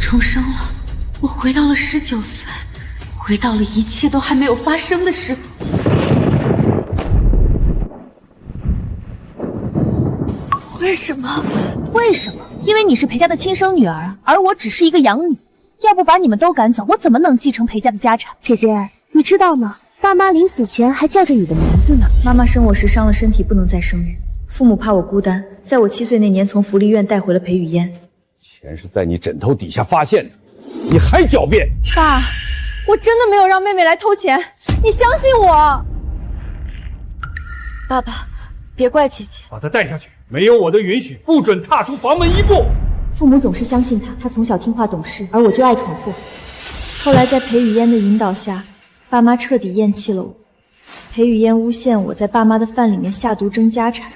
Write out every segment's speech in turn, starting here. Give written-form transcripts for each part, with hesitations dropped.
重生了，我回到了19岁，回到了一切都还没有发生的时候。为什么？为什么？因为你是裴家的亲生女儿，而我只是一个养女。要不把你们都赶走，我怎么能继承裴家的家产？姐姐，你知道吗？爸妈临死前还叫着你的名字呢。妈妈生我时伤了身体，不能再生育。父母怕我孤单，在我7岁那年从福利院带回了裴雨嫣。钱是在你枕头底下发现的，你还狡辩！爸，我真的没有让妹妹来偷钱，你相信我。爸爸，别怪姐姐。把她带下去，没有我的允许，不准踏出房门一步。父母总是相信她从小听话懂事，而我就爱闯祸。后来在裴雨嫣的引导下，爸妈彻底厌弃了我。裴雨嫣诬陷我在爸妈的饭里面下毒争家产，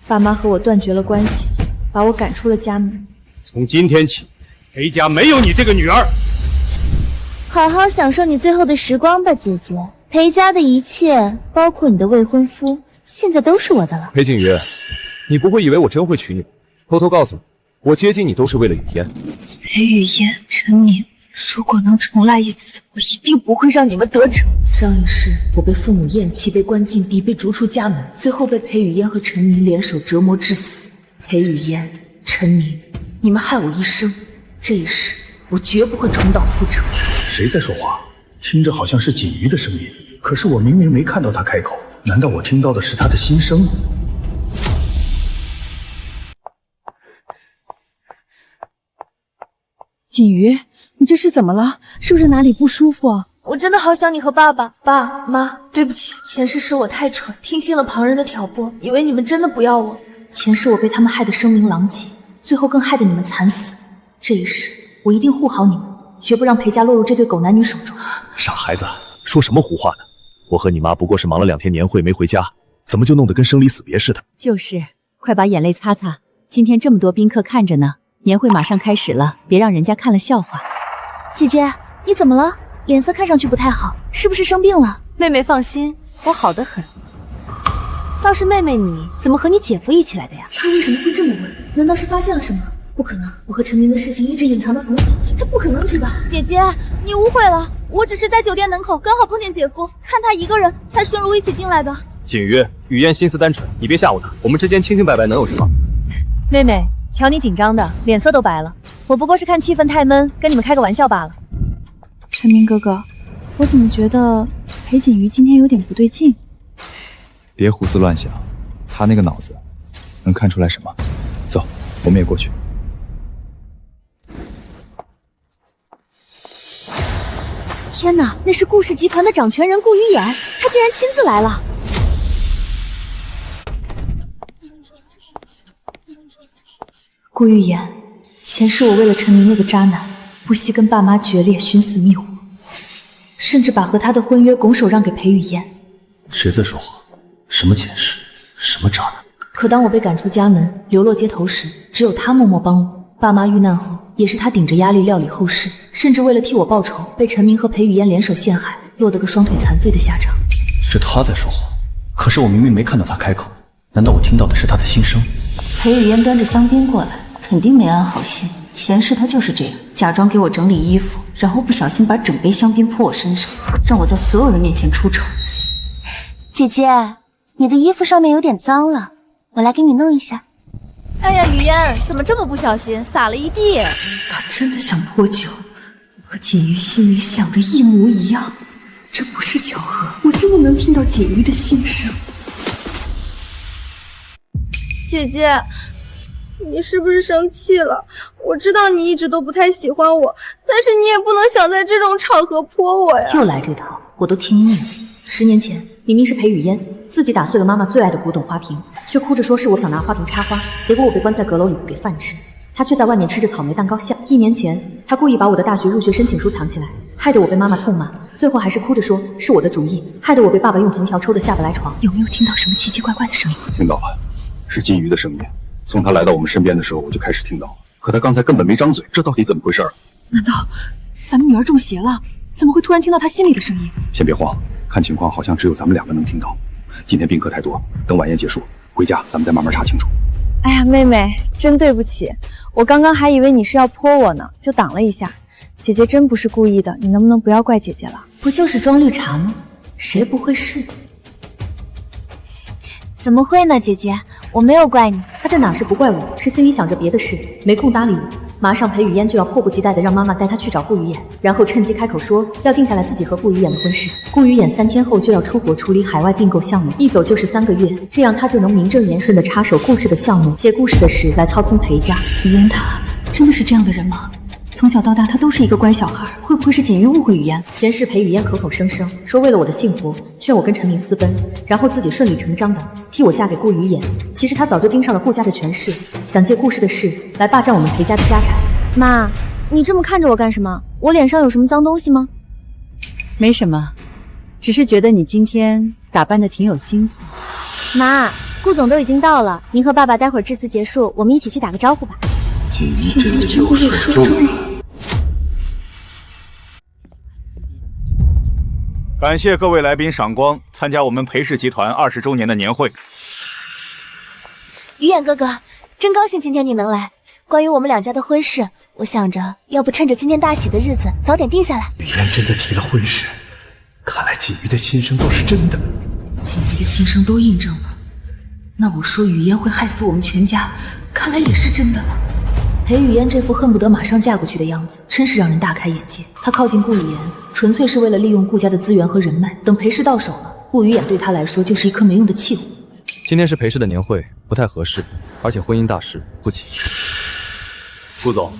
爸妈和我断绝了关系，把我赶出了家门。从今天起，裴家没有你这个女儿。好好享受你最后的时光吧，姐姐。裴家的一切，包括你的未婚夫，现在都是我的了。裴景瑜，你不会以为我真会娶你？偷偷告诉你，我接近你都是为了雨嫣。裴雨嫣、陈明，如果能重来一次，我一定不会让你们得逞。上一世，我被父母厌弃，被关禁闭，被逐出家门，最后被裴雨嫣和陈明联手折磨致死。裴雨嫣、陈明，你们害我一生，这一世我绝不会重蹈覆辙。谁在说话？听着好像是锦瑜的声音，可是我明明没看到他开口，难道我听到的是他的心声吗？锦瑜，你这是怎么了？是不是哪里不舒服啊？我真的好想你和爸爸。爸妈，对不起，前世是我太蠢，听信了旁人的挑拨，以为你们真的不要我。前世我被他们害得声名狼藉，最后更害得你们惨死。这一世我一定护好你们，绝不让裴家落入这对狗男女手中。傻孩子，说什么胡话呢？我和你妈不过是忙了2天年会没回家，怎么就弄得跟生离死别似的？就是，快把眼泪擦擦，今天这么多宾客看着呢，年会马上开始了，别让人家看了笑话。姐姐，你怎么了？脸色看上去不太好，是不是生病了？妹妹放心，我好得很。倒是妹妹你怎么和你姐夫一起来的呀？他为什么会这么问？难道是发现了什么？不可能，我和陈明的事情一直隐藏得很好，他不可能知道。姐姐，你误会了，我只是在酒店门口刚好碰见姐夫，看他一个人才顺路一起进来的。锦瑜，雨嫣心思单纯，你别吓唬她，我们之间清清白白能有什么？妹妹，瞧你紧张的，脸色都白了。我不过是看气氛太闷，跟你们开个玩笑罢了。陈明哥哥，我怎么觉得裴锦瑜今天有点不对劲？别胡思乱想，他那个脑子能看出来什么？走，我们也过去。天哪，那是顾氏集团的掌权人顾于远，他竟然亲自来了。顾玉言，前世我为了陈明那个渣男，不惜跟爸妈决裂，寻死觅活，甚至把和他的婚约拱手让给裴雨嫣。谁在说话？什么前世？什么渣男？可当我被赶出家门，流落街头时，只有他默默帮我。爸妈遇难后，也是他顶着压力料理后事，甚至为了替我报仇，被陈明和裴雨嫣联手陷害，落得个双腿残废的下场。是他在说话，可是我明明没看到他开口，难道我听到的是他的心声？裴雨嫣端着香槟过来，肯定没安好心。前世他就是这样，假装给我整理衣服，然后不小心把整杯香槟泼我身上，让我在所有人面前出丑。姐姐，你的衣服上面有点脏了，我来给你弄一下。哎呀，雨嫣，怎么这么不小心，洒了一地？他真的想泼酒，和锦瑜心里想的一模一样，这不是巧合，我真的能听到锦瑜的心声。姐姐，你是不是生气了？我知道你一直都不太喜欢我，但是你也不能想在这种场合泼我呀。又来这套，我都听腻了。10年前，明明是裴雨嫣自己打碎了妈妈最爱的古董花瓶，却哭着说是我想拿花瓶插花，结果我被关在阁楼里不给饭吃，她却在外面吃着草莓蛋糕笑。1年前，她故意把我的大学入学申请书藏起来，害得我被妈妈痛骂，最后还是哭着说是我的主意，害得我被爸爸用藤条抽得下不来床。有没有听到什么奇奇怪怪的声音？听到了，是金鱼的声音。从他来到我们身边的时候，我就开始听到了，可他刚才根本没张嘴，这到底怎么回事？难道咱们女儿中邪了？怎么会突然听到她心里的声音？先别慌，看情况好像只有咱们2个能听到。今天宾客太多，等晚宴结束回家咱们再慢慢查清楚。哎呀，妹妹，真对不起，我刚刚还以为你是要泼我呢，就挡了一下。姐姐真不是故意的，你能不能不要怪姐姐了？不就是装绿茶吗？谁不会是？怎么会呢，姐姐，我没有怪你。他这哪是不怪我，是心里想着别的事，没空搭理我。马上裴雨嫣就要迫不及待的让妈妈带她去找顾于衍，然后趁机开口说要定下来自己和顾于衍的婚事。顾于衍3天后就要出国处理海外并购项目，一走就是3个月，这样他就能名正言顺的插手顾氏的项目，借顾氏的事来掏空裴家。雨嫣她真的是这样的人吗？从小到大她都是一个乖小孩，会不会是锦瑜误会雨嫣？前世裴雨嫣口口声声说为了我的幸福劝我跟陈明私奔，然后自己顺理成章的替我嫁给顾于衍。其实她早就盯上了顾家的权势，想借顾氏的事来霸占我们裴家的家产。妈，你这么看着我干什么？我脸上有什么脏东西吗？没什么，只是觉得你今天打扮的挺有心思。妈，顾总都已经到了，您和爸爸待会儿致辞结束，我们一起去打个招呼吧。锦瑜真的又说中了。感谢各位来宾赏光，参加我们裴氏集团20周年的年会。于衍哥哥，真高兴今天你能来。关于我们2家的婚事，我想着要不趁着今天大喜的日子早点定下来。雨嫣真的提了婚事，看来锦瑜的心声都是真的。锦瑜的心声都印证了，那我说雨嫣会害死我们全家，看来也是真的了。裴雨嫣这副恨不得马上嫁过去的样子，真是让人大开眼界。她靠近顾雨言，纯粹是为了利用顾家的资源和人脉。等裴氏到手了，顾雨衍对她来说就是一颗没用的弃物。今天是裴氏的年会，不太合适，而且婚姻大事不急。顾总，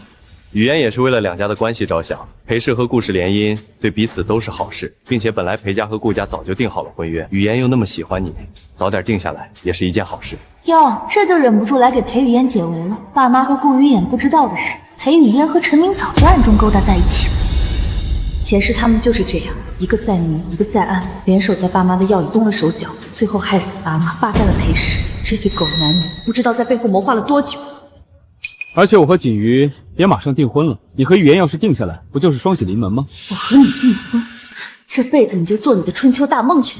雨嫣也是为了2家的关系着想，裴氏和顾氏联姻对彼此都是好事，并且本来裴家和顾家早就定好了婚约，雨嫣又那么喜欢你，早点定下来也是一件好事。哟，这就忍不住来给裴雨嫣解围了。爸妈和顾雨衍不知道的是，裴雨嫣和陈明早就暗中勾搭在一起了。前世他们就是这样，一个在明，一个在暗，联手在爸妈的药里动了手脚，最后害死爸妈，霸占了裴氏。这对狗男女不知道在背后谋划了多久。而且我和锦瑜也马上订婚了，你和雨嫣要是定下来，不就是双喜临门吗？我和你订婚，这辈子你就做你的春秋大梦去。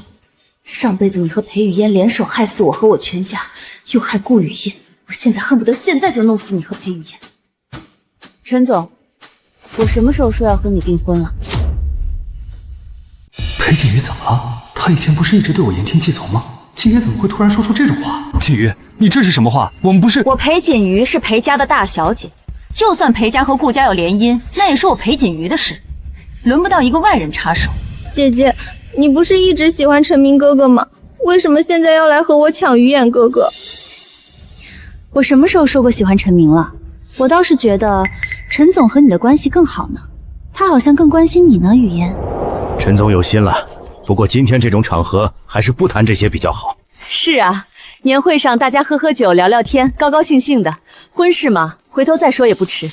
上辈子你和裴雨嫣联手害死我和我全家，又害顾雨嫣，我现在恨不得现在就弄死你和裴雨嫣。陈总，我什么时候说要和你订婚了？裴锦瑜怎么了？他以前不是一直对我言听计从吗？今天怎么会突然说出这种话？锦瑜，你这是什么话？我们不是……我裴锦瑜是裴家的大小姐，就算裴家和顾家有联姻，那也是我裴锦瑜的事，轮不到一个外人插手。姐姐，你不是一直喜欢陈明哥哥吗？为什么现在要来和我抢于衍哥哥？我什么时候说过喜欢陈明了？我倒是觉得陈总和你的关系更好呢，他好像更关心你呢，雨嫣。陈总有心了，不过今天这种场合还是不谈这些比较好。是啊，年会上大家喝喝酒聊聊天，高高兴兴的，婚事嘛，回头再说也不迟。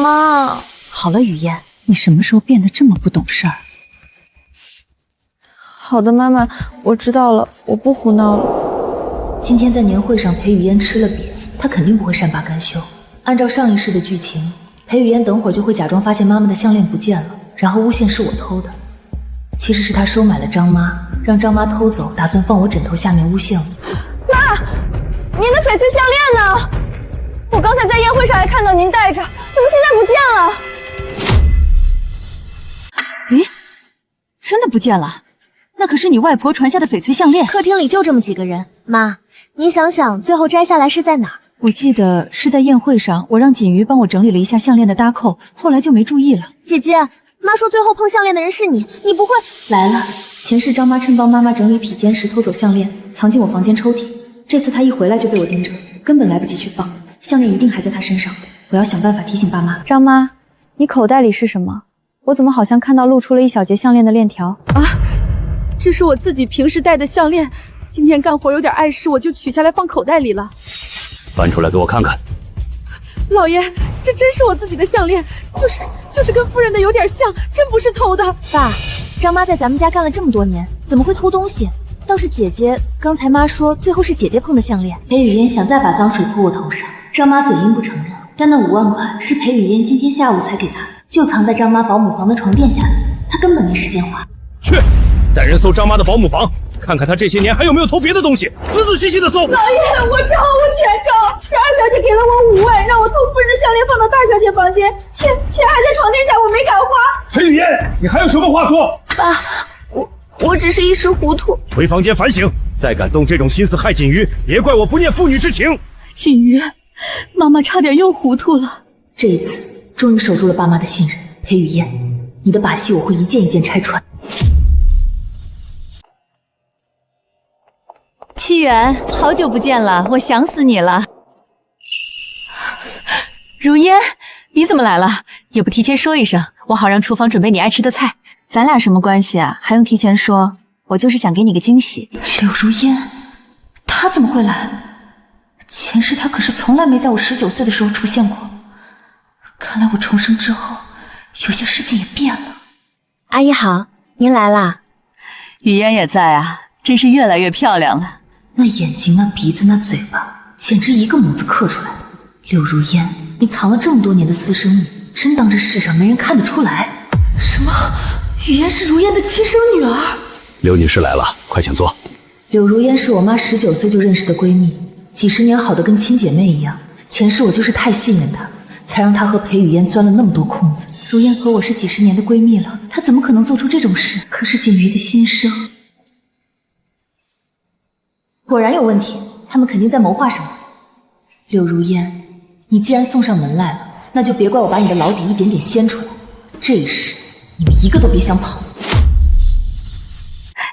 妈，好了，雨嫣，你什么时候变得这么不懂事儿？好的，妈妈，我知道了，我不胡闹了。今天在年会上，裴雨嫣吃了瘪，她肯定不会善罢甘休。按照上一世的剧情，裴雨嫣等会儿就会假装发现妈妈的项链不见了，然后诬陷是我偷的。其实是她收买了张妈，让张妈偷走，打算放我枕头下面诬陷我。妈，您的翡翠项链呢？我刚才在宴会上还看到您戴着，怎么现在不见了？咦，真的不见了？那可是你外婆传下的翡翠项链。客厅里就这么几个人，妈，你想想，最后摘下来是在哪儿？我记得是在宴会上，我让锦瑜帮我整理了一下项链的搭扣，后来就没注意了。姐姐，妈说最后碰项链的人是你，你不会……来了。前世张妈趁帮妈妈整理披肩时偷走项链，藏进我房间抽屉。这次她一回来就被我盯着，根本来不及去放，项链一定还在她身上。我要想办法提醒爸妈。张妈，你口袋里是什么？我怎么好像看到露出了一小截项链的链条啊？这是我自己平时戴的项链，今天干活有点碍事，我就取下来放口袋里了。翻出来给我看看。老爷，这真是我自己的项链，就是跟夫人的有点像，真不是偷的。爸，张妈在咱们家干了这么多年，怎么会偷东西？倒是姐姐，刚才妈说最后是姐姐碰的项链。裴雨嫣想再把脏水泼我头上，张妈嘴硬不承认，但那5万块是裴雨嫣今天下午才给她的，就藏在张妈保姆房的床垫下面，她根本没时间花。去，带人搜张妈的保姆房，看看他这些年还有没有偷别的东西，仔仔细细的搜。老爷，我找，我全找。12小姐给了我5万，让我偷夫人的项链放到大小姐房间，钱还在床垫下，我没敢花。裴雨嫣，你还有什么话说？爸，我只是一时糊涂。回房间反省，再敢动这种心思害锦瑜，别怪我不念父女之情。锦瑜，妈妈差点又糊涂了。这一次终于守住了爸妈的信任。裴雨嫣，你的把戏我会一件一件拆穿。七元，好久不见了，我想死你了。如烟，你怎么来了？也不提前说一声，我好让厨房准备你爱吃的菜。咱俩什么关系啊？还用提前说？我就是想给你个惊喜。柳如烟，她怎么会来？前世她可是从来没在我19岁的时候出现过。看来我重生之后，有些事情也变了。阿姨好，您来啦。雨嫣也在啊，真是越来越漂亮了。那眼睛、那鼻子、那嘴巴，简直一个模子刻出来的。柳如烟，你藏了这么多年的私生女，真当这世上没人看得出来？什么？雨嫣是如烟的亲生女儿？刘女士来了，快请坐。柳如烟是我妈19岁就认识的闺蜜，几十年好的跟亲姐妹一样。前世我就是太信任她，才让她和裴雨嫣钻了那么多空子。如烟和我是几十年的闺蜜了，她怎么可能做出这种事？可是锦瑜的心声果然有问题，他们肯定在谋划什么。柳如烟，你既然送上门来了，那就别怪我把你的老底一点点掀出来。这一世，你们一个都别想跑。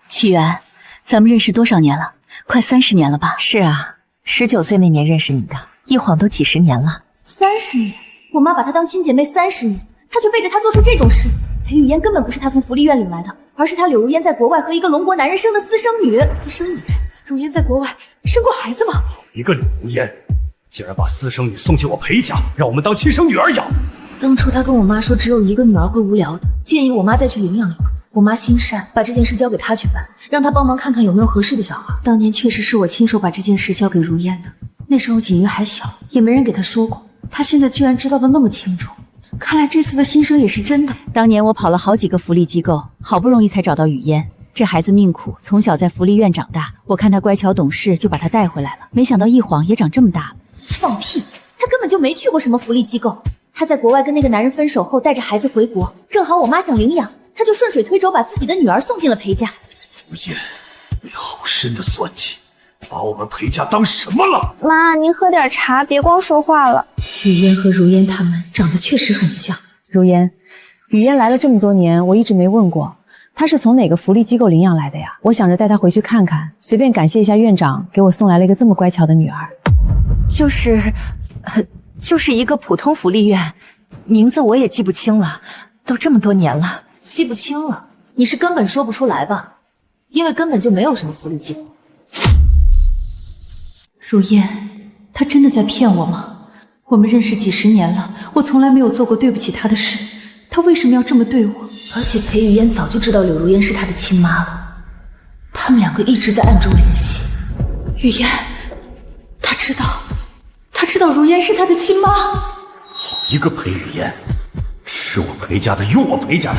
七元，咱们认识多少年了？快30年了吧？是啊，19岁那年认识你的，一晃都几十年了。30年，我妈把她当亲姐妹30年，她却背着她做出这种事。裴雨嫣根本不是她从福利院领来的，而是她柳如烟在国外和一个龙国男人生的私生女。私生女？如烟在国外生过孩子吗？一个柳如烟，竟然把私生女送进我裴家，让我们当亲生女儿养。当初他跟我妈说只有一个女儿会无聊的，建议我妈再去领养一个。我妈心善，把这件事交给她去办，让她帮忙看看有没有合适的小孩。当年确实是我亲手把这件事交给如烟的，那时候锦瑜还小，也没人给她说过。她现在居然知道的那么清楚，看来这次的心声也是真的。当年我跑了好几个福利机构，好不容易才找到雨嫣。这孩子命苦，从小在福利院长大，我看他乖巧懂事，就把他带回来了。没想到一晃也长这么大了。放屁！他根本就没去过什么福利机构。他在国外跟那个男人分手后，带着孩子回国，正好我妈想领养，他就顺水推舟把自己的女儿送进了裴家。如烟，你好深的算计，把我们裴家当什么了？妈，您喝点茶，别光说话了。雨嫣和如烟她们长得确实很像。如烟，雨嫣来了这么多年，我一直没问过。他是从哪个福利机构领养来的呀？我想着带他回去看看，随便感谢一下院长给我送来了一个这么乖巧的女儿。就是一个普通福利院，名字我也记不清了，都这么多年了。记不清了？你是根本说不出来吧？因为根本就没有什么福利机构。如烟，他真的在骗我吗？我们认识几十年了，我从来没有做过对不起他的事，他为什么要这么对我？而且裴雨嫣早就知道柳如烟是他的亲妈了，他们两个一直在暗中联系。雨嫣，他知道如烟是他的亲妈。好一个裴雨嫣，吃我裴家的，用我裴家的，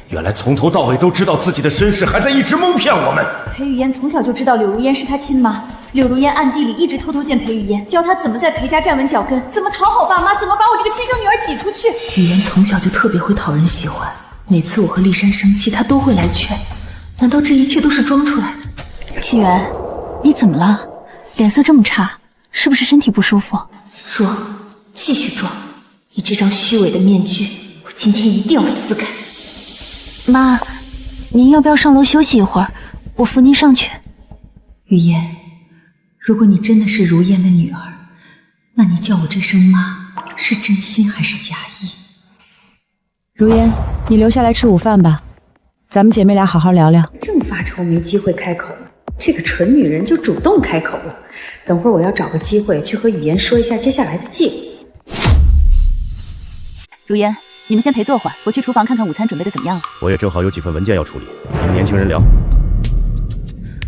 原来从头到尾都知道自己的身世，还在一直蒙骗我们。裴雨嫣从小就知道柳如烟是她亲妈，柳如烟暗地里一直偷偷见裴雨嫣，教她怎么在裴家站稳脚跟，怎么讨好爸妈，怎么把我这个亲生女儿挤出去。雨嫣从小就特别会讨人喜欢，每次我和丽珊生气，她都会来劝。难道这一切都是装出来的？七元，你怎么了？脸色这么差，是不是身体不舒服？装，继续装！你这张虚伪的面具，我今天一定要撕开。妈，您要不要上楼休息一会儿？我扶您上去。雨嫣，如果你真的是如烟的女儿，那你叫我这声妈是真心还是假意？如烟，你留下来吃午饭吧，咱们姐妹俩好好聊聊。正发愁没机会开口呢，这个蠢女人就主动开口了。等会儿我要找个机会去和雨嫣说一下接下来的计划。如烟，你们先陪坐会儿，我去厨房看看午餐准备的怎么样了。我也正好有几份文件要处理，你们年轻人聊。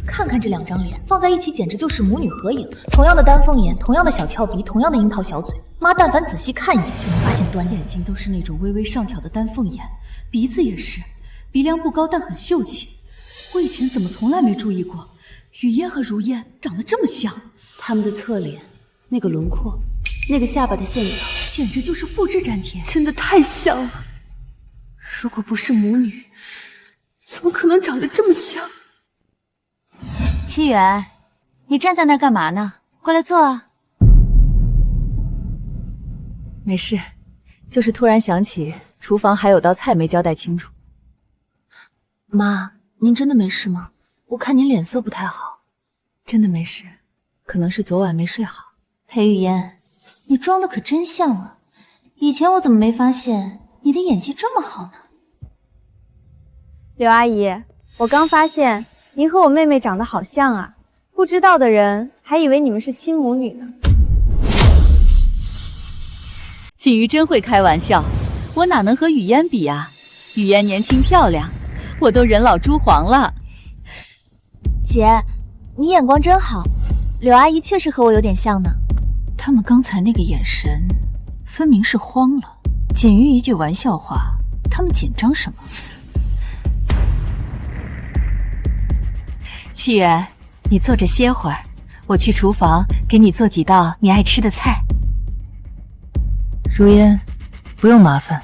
看看这两张脸放在一起，简直就是母女合影。同样的丹凤眼，同样的小翘鼻，同样的樱桃小嘴。妈但凡仔细看一眼，就能发现端倪。眼睛都是那种微微上挑的丹凤眼，鼻子也是，鼻梁不高但很秀气。我以前怎么从来没注意过，雨嫣和如烟长得这么像，他们的侧脸，那个轮廓，那个下巴的线条，简直就是复制粘贴，真的太像了。如果不是母女，怎么可能长得这么像？七远，你站在那儿干嘛呢？过来坐啊。没事，就是突然想起厨房还有道菜没交代清楚。妈，您真的没事吗？我看您脸色不太好。真的没事，可能是昨晚没睡好。裴雨嫣，你装的可真像啊！以前我怎么没发现你的演技这么好呢？刘阿姨，我刚发现您和我妹妹长得好像啊，不知道的人还以为你们是亲母女呢。锦瑜真会开玩笑，我哪能和雨嫣比啊？雨嫣年轻漂亮，我都人老珠黄了。姐，你眼光真好，柳阿姨确实和我有点像呢。他们刚才那个眼神，分明是慌了。锦瑜一句玩笑话，他们紧张什么？七远，你坐着歇会儿，我去厨房给你做几道你爱吃的菜。如烟，不用麻烦，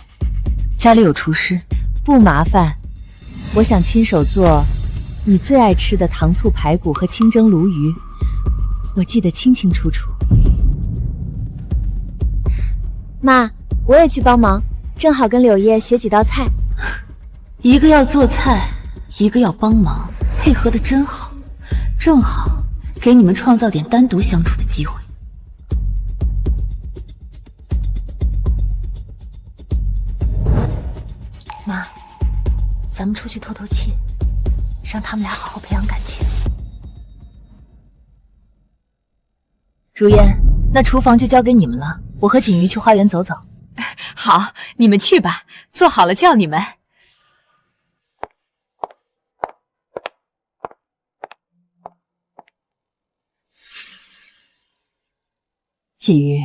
家里有厨师。不麻烦，我想亲手做你最爱吃的糖醋排骨和清蒸鲈鱼，我记得清清楚楚。妈，我也去帮忙，正好跟柳叶学几道菜。一个要做菜，一个要帮忙，配合的真好，正好给你们创造点单独相处的机会。妈，咱们出去透透气，让他们俩好好培养感情。如烟，那厨房就交给你们了，我和锦瑜去花园走走。好，你们去吧，做好了叫你们。锦瑜，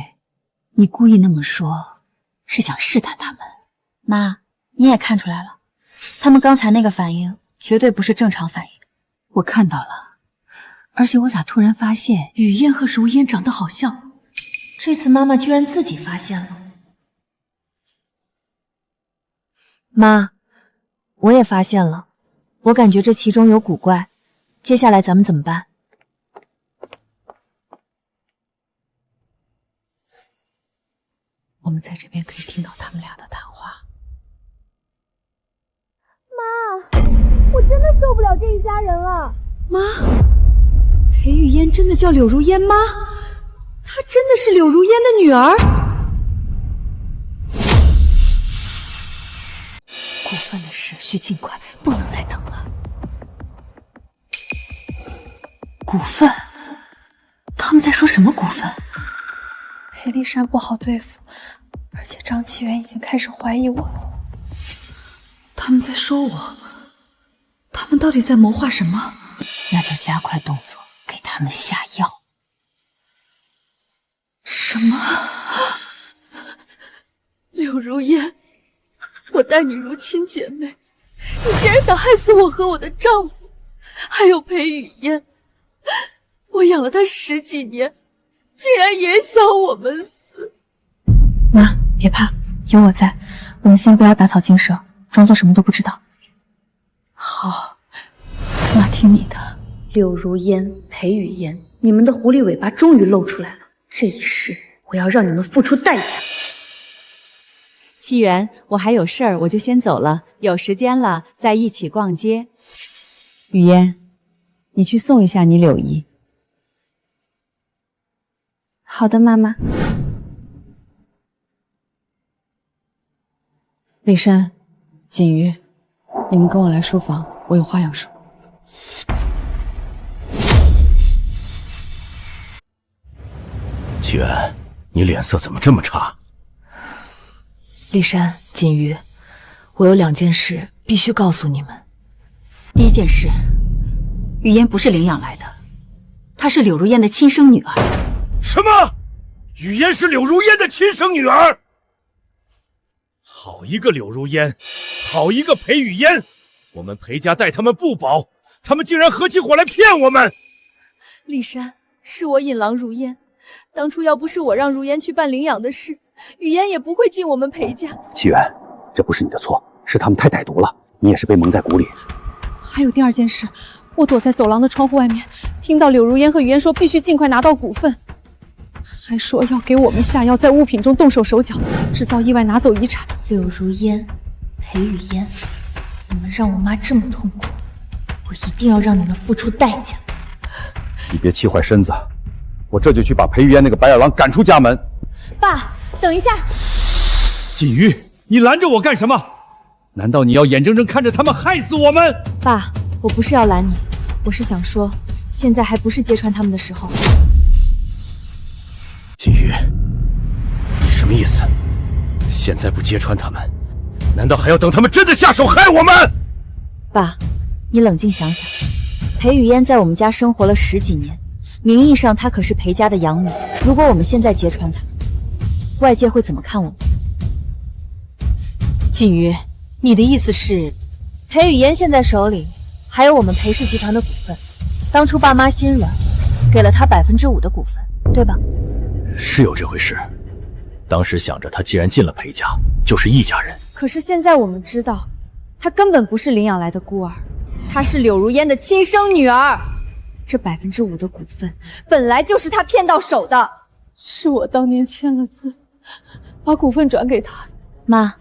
你故意那么说，是想试探他们。妈，你也看出来了，他们刚才那个反应绝对不是正常反应。我看到了，而且我咋突然发现雨嫣和如烟长得好像？这次妈妈居然自己发现了。妈，我也发现了，我感觉这其中有古怪，接下来咱们怎么办？我们在这边可以听到他们俩的谈话。妈，我真的受不了这一家人了。妈，裴雨嫣真的叫柳如烟吗？她真的是柳如烟的女儿？过分的事需尽快，不能再等了。股份？他们在说什么股份？裴丽珊不好对付，而且张启源已经开始怀疑我了。他们在说我，他们到底在谋划什么？那就加快动作，给他们下药。什么？柳如烟，我待你如亲姐妹，你竟然想害死我和我的丈夫，还有裴雨嫣。我养了她10几年，竟然也想我们死。妈，别怕，有我在，我们先不要打草惊蛇，装作什么都不知道。好，妈听你的。柳如烟、裴雨嫣，你们的狐狸尾巴终于露出来了，这一世我要让你们付出代价。七元，我还有事儿，我就先走了，有时间了再一起逛街。雨嫣，你去送一下你柳姨。好的，妈妈。丽珊、锦瑜，你们跟我来书房，我有话要说。启源，你脸色怎么这么差？丽珊、锦瑜，我有2件事必须告诉你们。第一件事，雨嫣不是领养来的，她是柳如烟的亲生女儿。什么？雨嫣是柳如烟的亲生女儿？好一个柳如烟，好一个裴雨嫣！我们裴家待他们不薄，他们竟然合起伙来骗我们！骊山，是我引狼如烟。当初要不是我让如烟去办领养的事，雨嫣也不会进我们裴家。齐远，这不是你的错，是他们太歹毒了，你也是被蒙在鼓里。还有第二件事，我躲在走廊的窗户外面，听到柳如烟和雨嫣说必须尽快拿到股份，还说要给我们下药，在物品中动手手脚，制造意外拿走遗产。柳如烟、裴雨嫣，你们让我妈这么痛苦，我一定要让你们付出代价。你别气坏身子，我这就去把裴玉嫣那个白眼狼赶出家门。爸，等一下！锦瑜，你拦着我干什么？难道你要眼睁睁看着他们害死我们？爸，我不是要拦你，我是想说，现在还不是揭穿他们的时候。锦瑜，你什么意思？现在不揭穿他们，难道还要等他们真的下手害我们？爸，你冷静想想，裴雨嫣在我们家生活了10几年，名义上她可是裴家的养女。如果我们现在揭穿她，外界会怎么看我们？锦瑜，你的意思是，裴雨嫣现在手里还有我们裴氏集团的股份，当初爸妈心软，给了她5%的股份，对吧？是有这回事。当时想着他既然进了裴家，就是一家人。可是现在我们知道，她根本不是领养来的孤儿，她是柳如烟的亲生女儿。这5%的股份本来就是她骗到手的，是我当年签了字，把股份转给她。妈，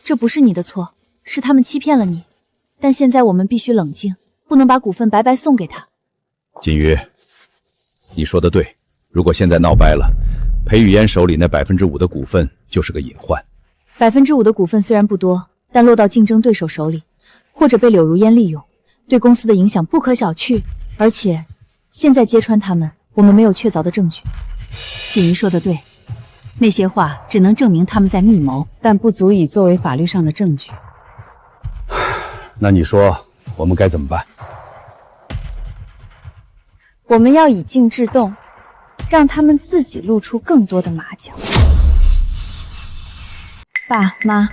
这不是你的错，是他们欺骗了你。但现在我们必须冷静，不能把股份白白送给他。锦瑜，你说的对，如果现在闹掰了，裴雨嫣手里那5%的股份就是个隐患。5%的股份虽然不多，但落到竞争对手手里，或者被柳如烟利用，对公司的影响不可小觑。而且，现在揭穿他们，我们没有确凿的证据。锦瑜说的对，那些话只能证明他们在密谋，但不足以作为法律上的证据。那你说我们该怎么办？我们要以静制动，让他们自己露出更多的马脚。爸妈，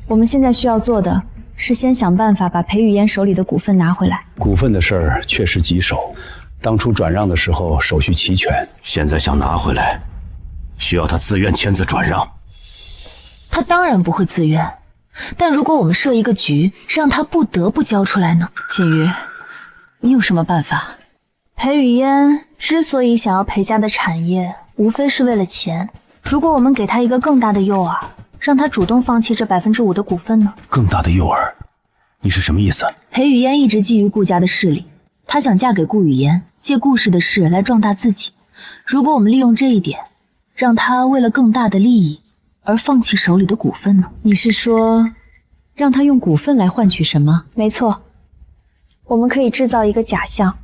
我们现在需要做的是先想办法把裴雨嫣手里的股份拿回来。股份的事儿确实棘手，当初转让的时候手续齐全，现在想拿回来，需要他自愿签字转让。他当然不会自愿，但如果我们设一个局，让他不得不交出来呢？锦瑜，你有什么办法？裴雨嫣之所以想要裴家的产业，无非是为了钱。如果我们给他一个更大的诱饵，让他主动放弃这5%的股份呢？更大的诱饵？你是什么意思？裴雨嫣一直觊觎顾家的势力，她想嫁给顾雨嫣，借顾氏的事来壮大自己。如果我们利用这一点，让她为了更大的利益而放弃手里的股份呢？你是说，让她用股份来换取什么？没错，我们可以制造一个假象，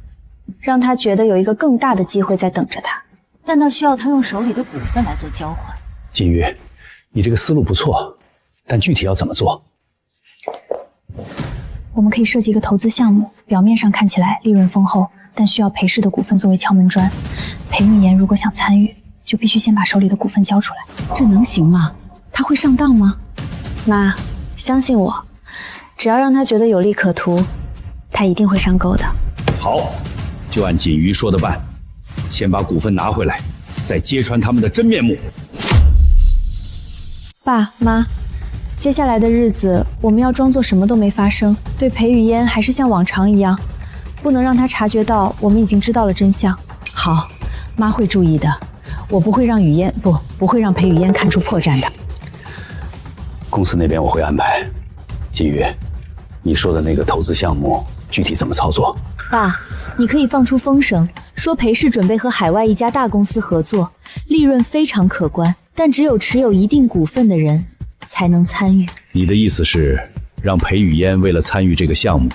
让她觉得有一个更大的机会在等着她。但那需要她用手里的股份来做交换。金宇，你这个思路不错，但具体要怎么做？我们可以设计一个投资项目，表面上看起来利润丰厚，但需要裴氏的股份作为敲门砖。裴玉妍如果想参与，就必须先把手里的股份交出来。这能行吗？他会上当吗？妈，相信我，只要让他觉得有利可图，他一定会上钩的。好，就按锦瑜说的办，先把股份拿回来，再揭穿他们的真面目。爸妈，接下来的日子我们要装作什么都没发生，对裴雨嫣还是像往常一样，不能让他察觉到我们已经知道了真相。好，妈会注意的，我不会让雨嫣不会让裴雨嫣看出破绽的。公司那边我会安排。锦瑜，你说的那个投资项目具体怎么操作？爸，你可以放出风声，说裴氏准备和海外一家大公司合作，利润非常可观，但只有持有一定股份的人才能参与。你的意思是让裴雨嫣为了参与这个项目，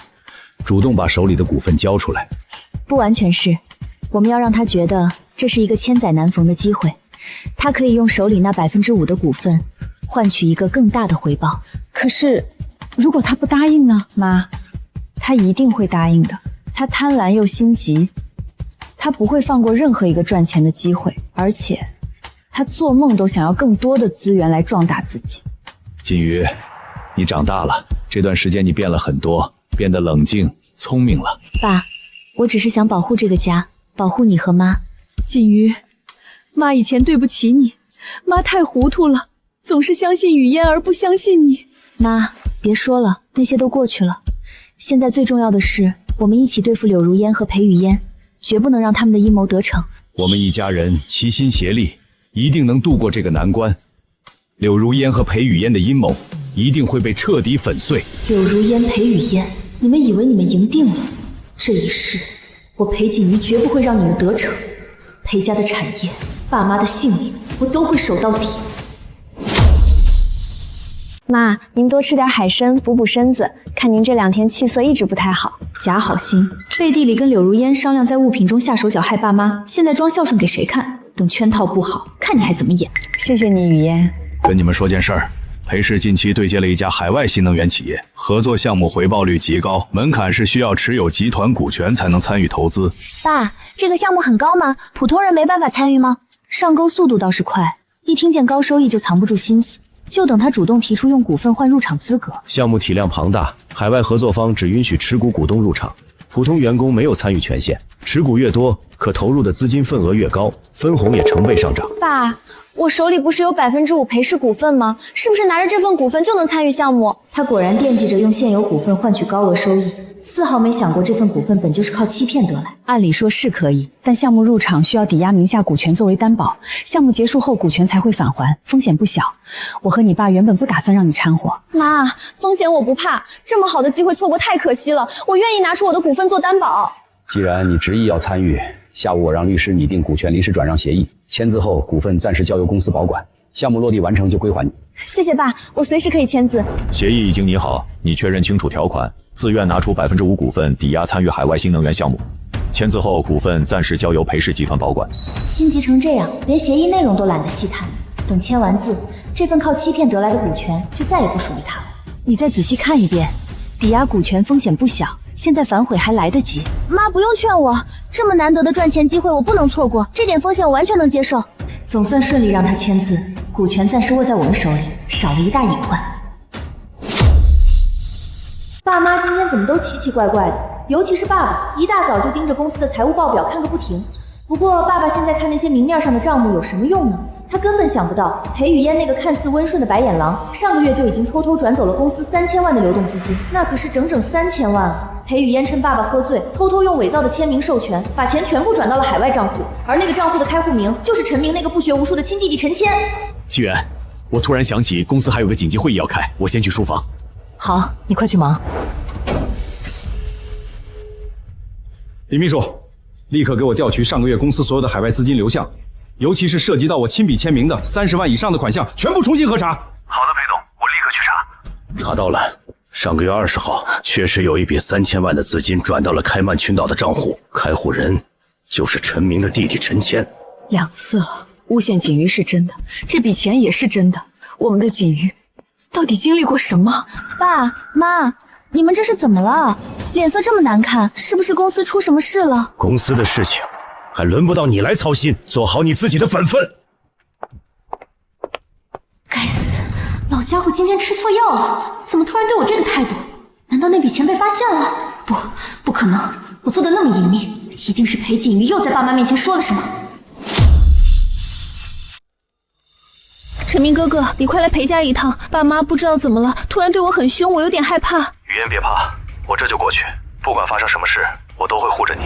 主动把手里的股份交出来？不完全是，我们要让他觉得这是一个千载难逢的机会，他可以用手里那5%的股份换取一个更大的回报。可是如果他不答应呢？妈，他一定会答应的。他贪婪又心急，他不会放过任何一个赚钱的机会，而且他做梦都想要更多的资源来壮大自己。锦瑜，你长大了，这段时间你变了很多，变得冷静聪明了。爸，我只是想保护这个家，保护你和妈。锦瑜，妈以前对不起你，妈太糊涂了，总是相信雨嫣而不相信你。妈，别说了，那些都过去了。现在最重要的是，我们一起对付柳如烟和裴雨嫣，绝不能让他们的阴谋得逞。我们一家人齐心协力，一定能度过这个难关。柳如烟和裴雨嫣的阴谋一定会被彻底粉碎。柳如烟、裴雨嫣，你们以为你们赢定了？这一世，我裴锦瑜绝不会让你们得逞。裴家的产业，爸妈的性命，我都会守到底。妈，您多吃点海参，补补身子。看您这2天气色一直不太好。假好心，背地里跟柳如烟商量在物品中下手脚害爸妈，现在装孝顺给谁看？等圈套布好，看你还怎么演。谢谢你，雨嫣。跟你们说件事儿，裴氏近期对接了一家海外新能源企业，合作项目回报率极高，门槛是需要持有集团股权才能参与投资。爸，这个项目很高吗？普通人没办法参与吗？上钩速度倒是快，一听见高收益就藏不住心思，就等他主动提出用股份换入场资格。项目体量庞大，海外合作方只允许持股股东入场，普通员工没有参与权限，持股越多，可投入的资金份额越高，分红也成倍上涨。爸，我手里不是有5%裴氏股份吗？是不是拿着这份股份就能参与项目？他果然惦记着用现有股份换取高额收益，丝毫没想过这份股份本就是靠欺骗得来。按理说是可以，但项目入场需要抵押名下股权作为担保，项目结束后股权才会返还，风险不小。我和你爸原本不打算让你掺和。妈，风险我不怕，这么好的机会错过太可惜了，我愿意拿出我的股份做担保。既然你执意要参与，下午我让律师拟定股权临时转让协议，签字后股份暂时交由公司保管，项目落地完成就归还你。谢谢爸，我随时可以签字。协议已经拟好，你确认清楚条款，自愿拿出5%股份抵押参与海外新能源项目。签字后，股份暂时交由裴氏集团保管。心急成这样，连协议内容都懒得细谈。等签完字，这份靠欺骗得来的股权就再也不属于他了。你再仔细看一遍，抵押股权风险不小，现在反悔还来得及。妈，不用劝我，这么难得的赚钱机会我不能错过，这点风险我完全能接受。总算顺利让他签字，股权暂时握在我们手里，少了一大隐患。爸妈今天怎么都奇奇怪怪的，尤其是爸爸，一大早就盯着公司的财务报表看个不停。不过爸爸现在看那些明面上的账目有什么用呢？他根本想不到裴雨嫣那个看似温顺的白眼狼，上个月就已经偷偷转走了公司3000万的流动资金，那可是整整3000万啊！裴雨嫣趁爸爸喝醉，偷偷用伪造的签名授权，把钱全部转到了海外账户，而那个账户的开户名就是陈明那个不学无术的亲弟弟陈谦。纪元，我突然想起公司还有个紧急会议要开，我先去书房。好，你快去忙。李秘书，立刻给我调取上个月公司所有的海外资金流向，尤其是涉及到我亲笔签名的30万以上的款项，全部重新核查。好的，裴总，我立刻去查。查到了，上个月20号，确实有一笔3000万的资金转到了开曼群岛的账户，开户人就是陈明的弟弟陈谦。2次了，诬陷锦瑜是真的，这笔钱也是真的。我们的锦瑜到底经历过什么？爸妈，你们这是怎么了？脸色这么难看，是不是公司出什么事了？公司的事情还轮不到你来操心，做好你自己的本分。该死，老家伙今天吃错药了，怎么突然对我这个态度？难道那笔钱被发现了？不可能，我做的那么隐秘，一定是裴锦瑜又在爸妈面前说了什么。陈明哥哥，你快来裴家一趟，爸妈不知道怎么了，突然对我很凶，我有点害怕。雨嫣别怕，我这就过去，不管发生什么事，我都会护着你。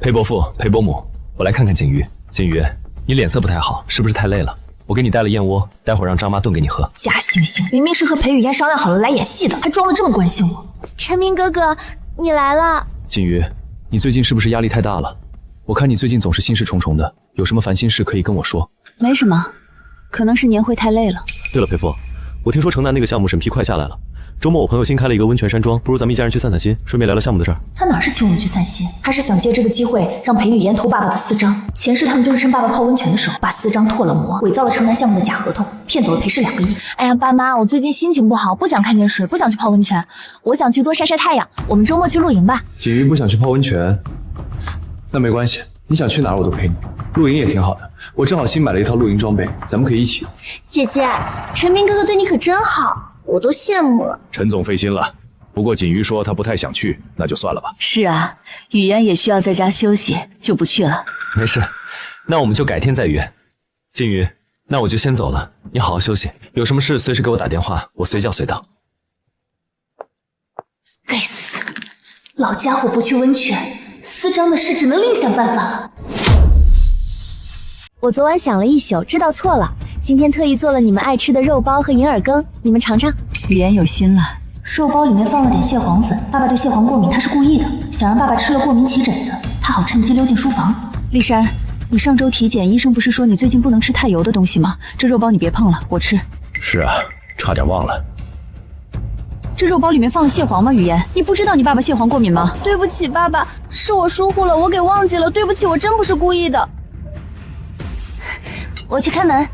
裴伯父、裴伯母，我来看看锦瑜。锦瑜，你脸色不太好，是不是太累了？我给你带了燕窝，待会儿让张妈炖给你喝。假惺惺，明明是和裴雨嫣商量好了来演戏的，还装得这么关心我。陈明哥哥，你来了。锦瑜，你最近是不是压力太大了？我看你最近总是心事重重的，有什么烦心事可以跟我说。没什么，可能是年会太累了。对了，裴父，我听说城南那个项目审批快下来了，周末我朋友新开了一个温泉山庄，不如咱们一家人去散散心，顺便聊聊项目的事儿。他哪是请我们去散心，他是想借这个机会让裴雨嫣偷爸爸的私章。前世他们就是趁爸爸泡温泉的时候，把私章唾了膜，伪造了城南项目的假合同，骗走了裴氏2个亿。哎呀，爸妈，我最近心情不好，不想看见水，不想去泡温泉，我想去多晒晒太阳。我们周末去露营吧。锦瑜不想去泡温泉，那没关系，你想去哪儿我都陪你。露营也挺好的，我正好新买了一套露营装备，咱们可以一起用。姐姐，陈明哥哥对你可真好，我都羡慕了。陈总费心了，不过锦瑜说她不太想去，那就算了吧。是啊，雨嫣也需要在家休息，就不去了。没事，那我们就改天再约。锦瑜，那我就先走了，你好好休息，有什么事随时给我打电话，我随叫随到。该死，老家伙不去温泉，司章的事只能另想办法了。我昨晚想了一宿，知道错了，今天特意做了你们爱吃的肉包和银耳羹，你们尝尝。雨嫣有心了。肉包里面放了点蟹黄粉，爸爸对蟹黄过敏，他是故意的，想让爸爸吃了过敏起疹子，他好趁机溜进书房。丽珊，你上周体检，医生不是说你最近不能吃太油的东西吗？这肉包你别碰了，我吃。是啊，差点忘了。这肉包里面放了蟹黄吗？雨嫣，你不知道你爸爸蟹黄过敏吗？对不起，爸爸，是我疏忽了，我给忘记了，对不起，我真不是故意的。我去开门。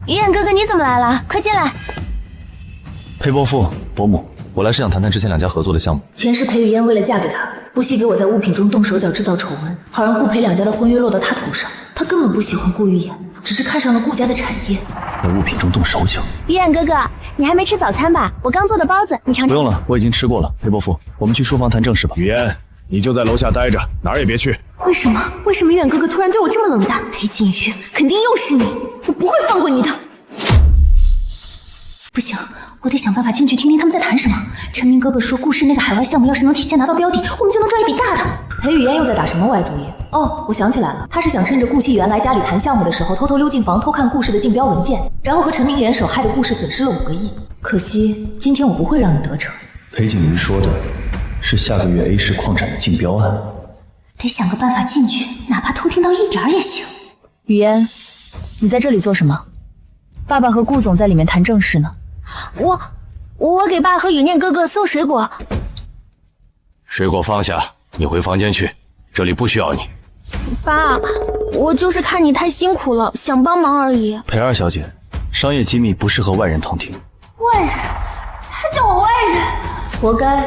鱼眼哥哥，你怎么来了？快进来。裴伯父、伯母，我来是想谈谈之前两家合作的项目。前世裴雨嫣为了嫁给他，不惜给我在物品中动手脚，制造丑闻，好让顾裴两家的婚约落到他头上。他根本不喜欢顾玉言，只是看上了顾家的产业。在物品中动手脚。鱼眼哥哥，你还没吃早餐吧？我刚做的包子，你尝尝。不用了，我已经吃过了。裴伯父，我们去书房谈正事吧。雨嫣，你就在楼下待着，哪儿也别去。为什么？为什么远哥哥突然对我这么冷淡？裴锦瑜，肯定又是你，我不会放过你的。不行，我得想办法进去听听他们在谈什么。陈明哥哥说，顾氏那个海外项目要是能提前拿到标的，我们就能赚一笔大的。裴雨嫣又在打什么歪主意？哦，我想起来了，他是想趁着顾熙元来家里谈项目的时候，偷偷溜进房偷看顾氏的竞标文件，然后和陈明联手，害得顾氏损失了5个亿。可惜今天我不会让你得逞。裴景瑜说的是下个月 A 市矿产的竞标案，得想个办法进去，哪怕偷听到一点也行。雨嫣，你在这里做什么？爸爸和顾总在里面谈正事呢。我给爸和雨念哥哥送水果。水果放下，你回房间去，这里不需要你。爸，我就是看你太辛苦了，想帮忙而已。裴二小姐，商业机密不适合外人同听。外人？他叫我外人？活该，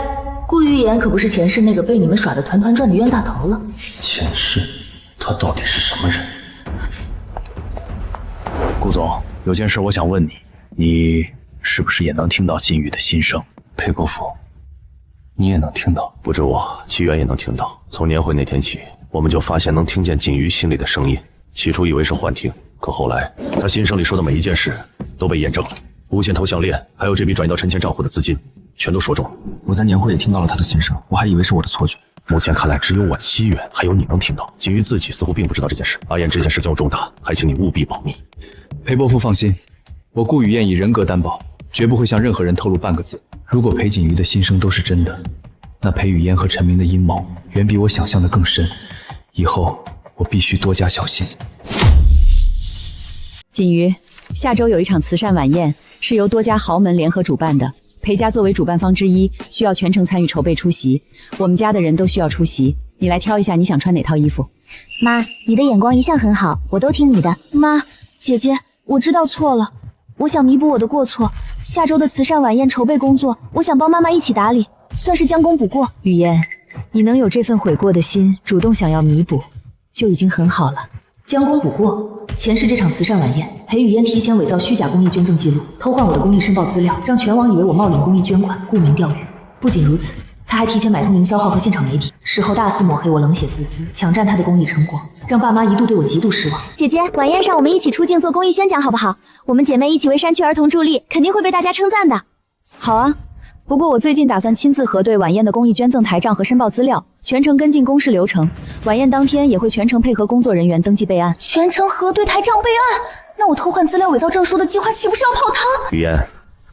顾玉言可不是前世那个被你们耍得团团转的冤大头了。前世他到底是什么人？顾总，有件事我想问你，你是不是也能听到金宇的心声？裴伯父，你也能听到？不止我，齐远也能听到。从年会那天起，我们就发现能听见锦瑜心里的声音。起初以为是幻听，可后来他心声里说的每一件事都被验证了。无线头项链，还有这笔转移到陈前账户的资金，全都说中了。我在年会也听到了他的心声，我还以为是我的错觉。目前看来，只有我齐远还有你能听到。锦瑜自己似乎并不知道这件事。阿燕，这件事情重大，还请你务必保密。裴伯父放心，我顾雨燕以人格担保，绝不会向任何人透露半个字。如果裴锦瑜的心声都是真的，那裴雨嫣和陈明的阴谋远比我想象的更深。以后我必须多加小心。锦瑜，下周有一场慈善晚宴，是由多家豪门联合主办的。裴家作为主办方之一，需要全程参与筹备出席。我们家的人都需要出席，你来挑一下你想穿哪套衣服。妈，你的眼光一向很好，我都听你的。妈，姐姐，我知道错了，我想弥补我的过错。下周的慈善晚宴筹备工作，我想帮妈妈一起打理，算是将功补过。雨嫣，你能有这份悔过的心，主动想要弥补，就已经很好了。将功补过，前世这场慈善晚宴，裴雨嫣提前伪造虚假公益捐赠记录，偷换我的公益申报资料，让全网以为我冒领公益捐款，沽名钓誉。不仅如此，他还提前买通营销号和现场媒体，事后大肆抹黑我冷血自私，抢占他的公益成果，让爸妈一度对我极度失望。姐姐，晚宴上我们一起出镜做公益宣讲好不好？我们姐妹一起为山区儿童助力，肯定会被大家称赞的。好啊，不过我最近打算亲自核对晚宴的公益捐赠台账和申报资料，全程跟进公示流程。晚宴当天也会全程配合工作人员登记备案。全程核对台账备案？那我偷换资料伪造证书的计划岂不是要泡汤？雨嫣，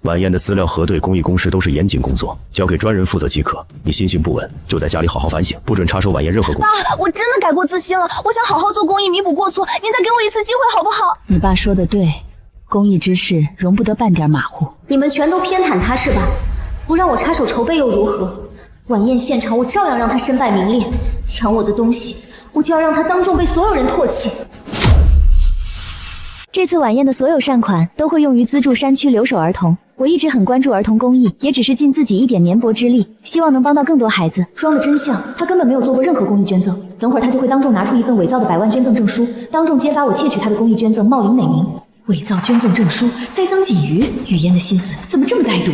晚宴的资料核对、公益公示都是严谨工作，交给专人负责即可。你心性不稳，就在家里好好反省，不准插手晚宴任何工作。爸，我真的改过自新了，我想好好做公益，弥补过错。您再给我一次机会好不好？你爸说的对，公益之事容不得半点马虎。你们全都偏袒他是吧？不让我插手筹备又如何？晚宴现场我照样让他身败名裂，抢我的东西，我就要让他当众被所有人唾弃。这次晚宴的所有善款都会用于资助山区留守儿童。我一直很关注儿童公益，也只是尽自己一点绵薄之力，希望能帮到更多孩子。装的真像，他根本没有做过任何公益捐赠。等会儿他就会当众拿出一份伪造的100万捐赠证书，当众揭发我窃取他的公益捐赠，冒领美名。伪造捐赠证书，栽赃锦瑜，雨嫣的心思怎么这么歹毒？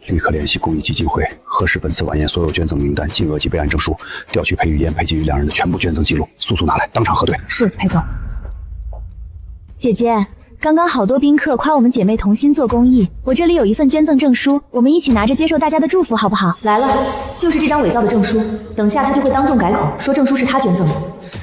立刻联系公益基金会，核实本次晚宴所有捐赠名单、金额及备案证书，调取裴雨嫣、裴景瑜两人的全部捐赠记录，速速拿来，当场核对。是，裴总。姐姐，刚刚好多宾客夸我们姐妹同心做公益，我这里有一份捐赠证书，我们一起拿着接受大家的祝福，好不好？来了，就是这张伪造的证书，等下他就会当众改口，说证书是他捐赠的，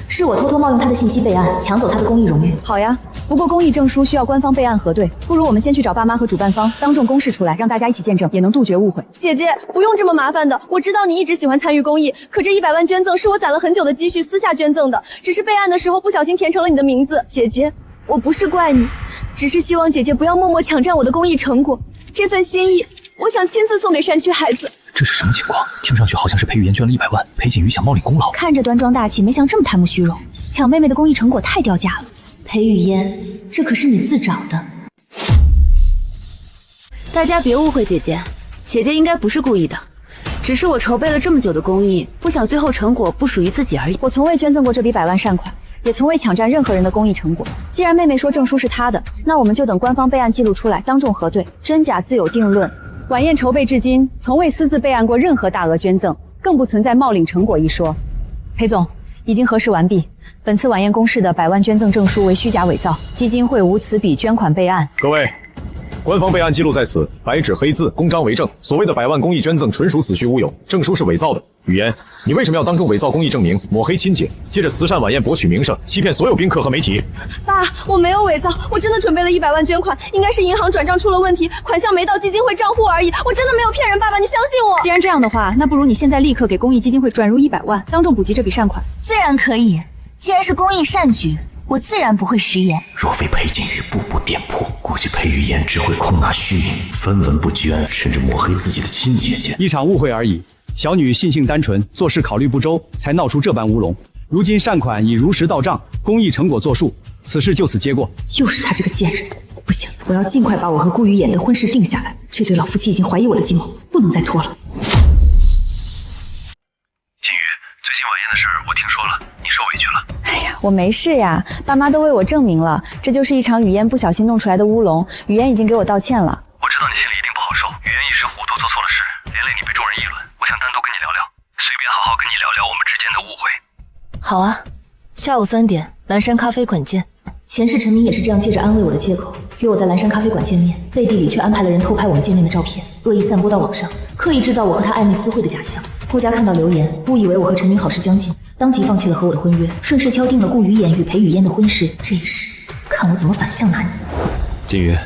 是我偷偷冒用他的信息备案，抢走他的公益荣誉。好呀，不过公益证书需要官方备案核对，不如我们先去找爸妈和主办方，当众公示出来，让大家一起见证，也能杜绝误会。姐姐，不用这么麻烦的，我知道你一直喜欢参与公益，可这100万捐赠是我攒了很久的积蓄私下捐赠的，只是备案的时候不小心填成了你的名字。姐姐，我不是怪你，只是希望姐姐不要默默抢占我的公益成果，这份心意，我想亲自送给山区孩子。这是什么情况？听上去好像是裴雨嫣捐了100万，裴景瑜想冒领功劳。看着端庄大气，没想这么贪慕虚荣，抢妹妹的公益成果太掉价了。裴雨嫣，这可是你自找的。大家别误会姐姐，姐姐应该不是故意的，只是我筹备了这么久的公益，不想最后成果不属于自己而已。我从未捐赠过这笔100万善款，也从未抢占任何人的公益成果。既然妹妹说证书是她的，那我们就等官方备案记录出来，当众核对，真假自有定论。晚宴筹备至今，从未私自备案过任何大额捐赠，更不存在冒领成果一说。裴总，已经核实完毕，本次晚宴公示的100万捐赠证书为虚假伪造，基金会无此笔捐款备案。各位，官方备案记录在此，白纸黑字，公章为证。所谓的100万公益捐赠纯属子虚乌有，证书是伪造的。雨嫣，你为什么要当众伪造公益证明，抹黑亲姐，借着慈善晚宴博取名声，欺骗所有宾客和媒体？爸，我没有伪造，我真的准备了100万捐款，应该是银行转账出了问题，款项没到基金会账户而已，我真的没有骗人，爸爸，你相信我。既然这样的话，那不如你现在立刻给公益基金会转入100万，当众补齐这笔善款。自然可以，既然是公益善举，我自然不会食言。若非裴景瑜步步点破，估计裴雨嫣只会空拿虚名，分文不捐，甚至抹黑自己的亲姐姐。一场误会而已，小女性性单纯，做事考虑不周，才闹出这般乌龙。如今善款已如实到账，公益成果作数，此事就此接过。又是他这个贱人！不行，我要尽快把我和顾雨嫣的婚事定下来。这对老夫妻已经怀疑我的计谋，不能再拖了。金宇，最近晚宴的事我听说了，你受委屈了。哎呀，我没事呀，爸妈都为我证明了，这就是一场雨嫣不小心弄出来的乌龙，雨嫣已经给我道歉了。我知道你心里一定不好受，雨嫣一时糊涂做错了事，连累你被众人议论。我想单独跟你聊聊，随便好好跟你聊聊我们之间的误会。好啊，下午3点，蓝山咖啡馆见。前世陈明也是这样借着安慰我的借口，约我在蓝山咖啡馆见面，背地里却安排了人偷拍我们见面的照片，恶意散播到网上，刻意制造我和他暧昧私会的假象。顾家看到留言，误以为我和陈明好事将近，当即放弃了和我的婚约，顺势敲定了顾雨嫣与裴雨嫣的婚事。这一世，看我怎么反向拿你。金鱼，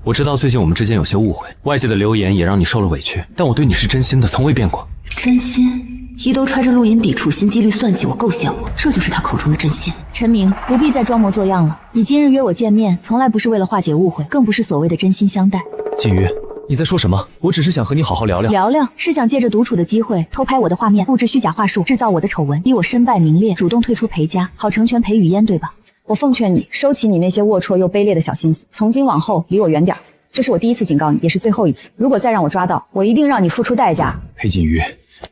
我知道最近我们之间有些误会，外界的流言也让你受了委屈，但我对你是真心的，从未变过。真心？一都揣着录音笔处心积虑算计我，构陷我，这就是他口中的真心。陈明，不必再装模作样了。你今日约我见面，从来不是为了化解误会，更不是所谓的真心相待。金鱼，你在说什么？我只是想和你好好聊聊。聊聊是想借着独处的机会偷拍我的画面，布置虚假话术，制造我的丑闻，逼我身败名裂，主动退出裴家，好成全裴雨嫣，对吧？我奉劝你收起你那些龌龊又卑劣的小心思，从今往后离我远点。这是我第一次警告你，也是最后一次。如果再让我抓到，我一定让你付出代价。裴锦瑜，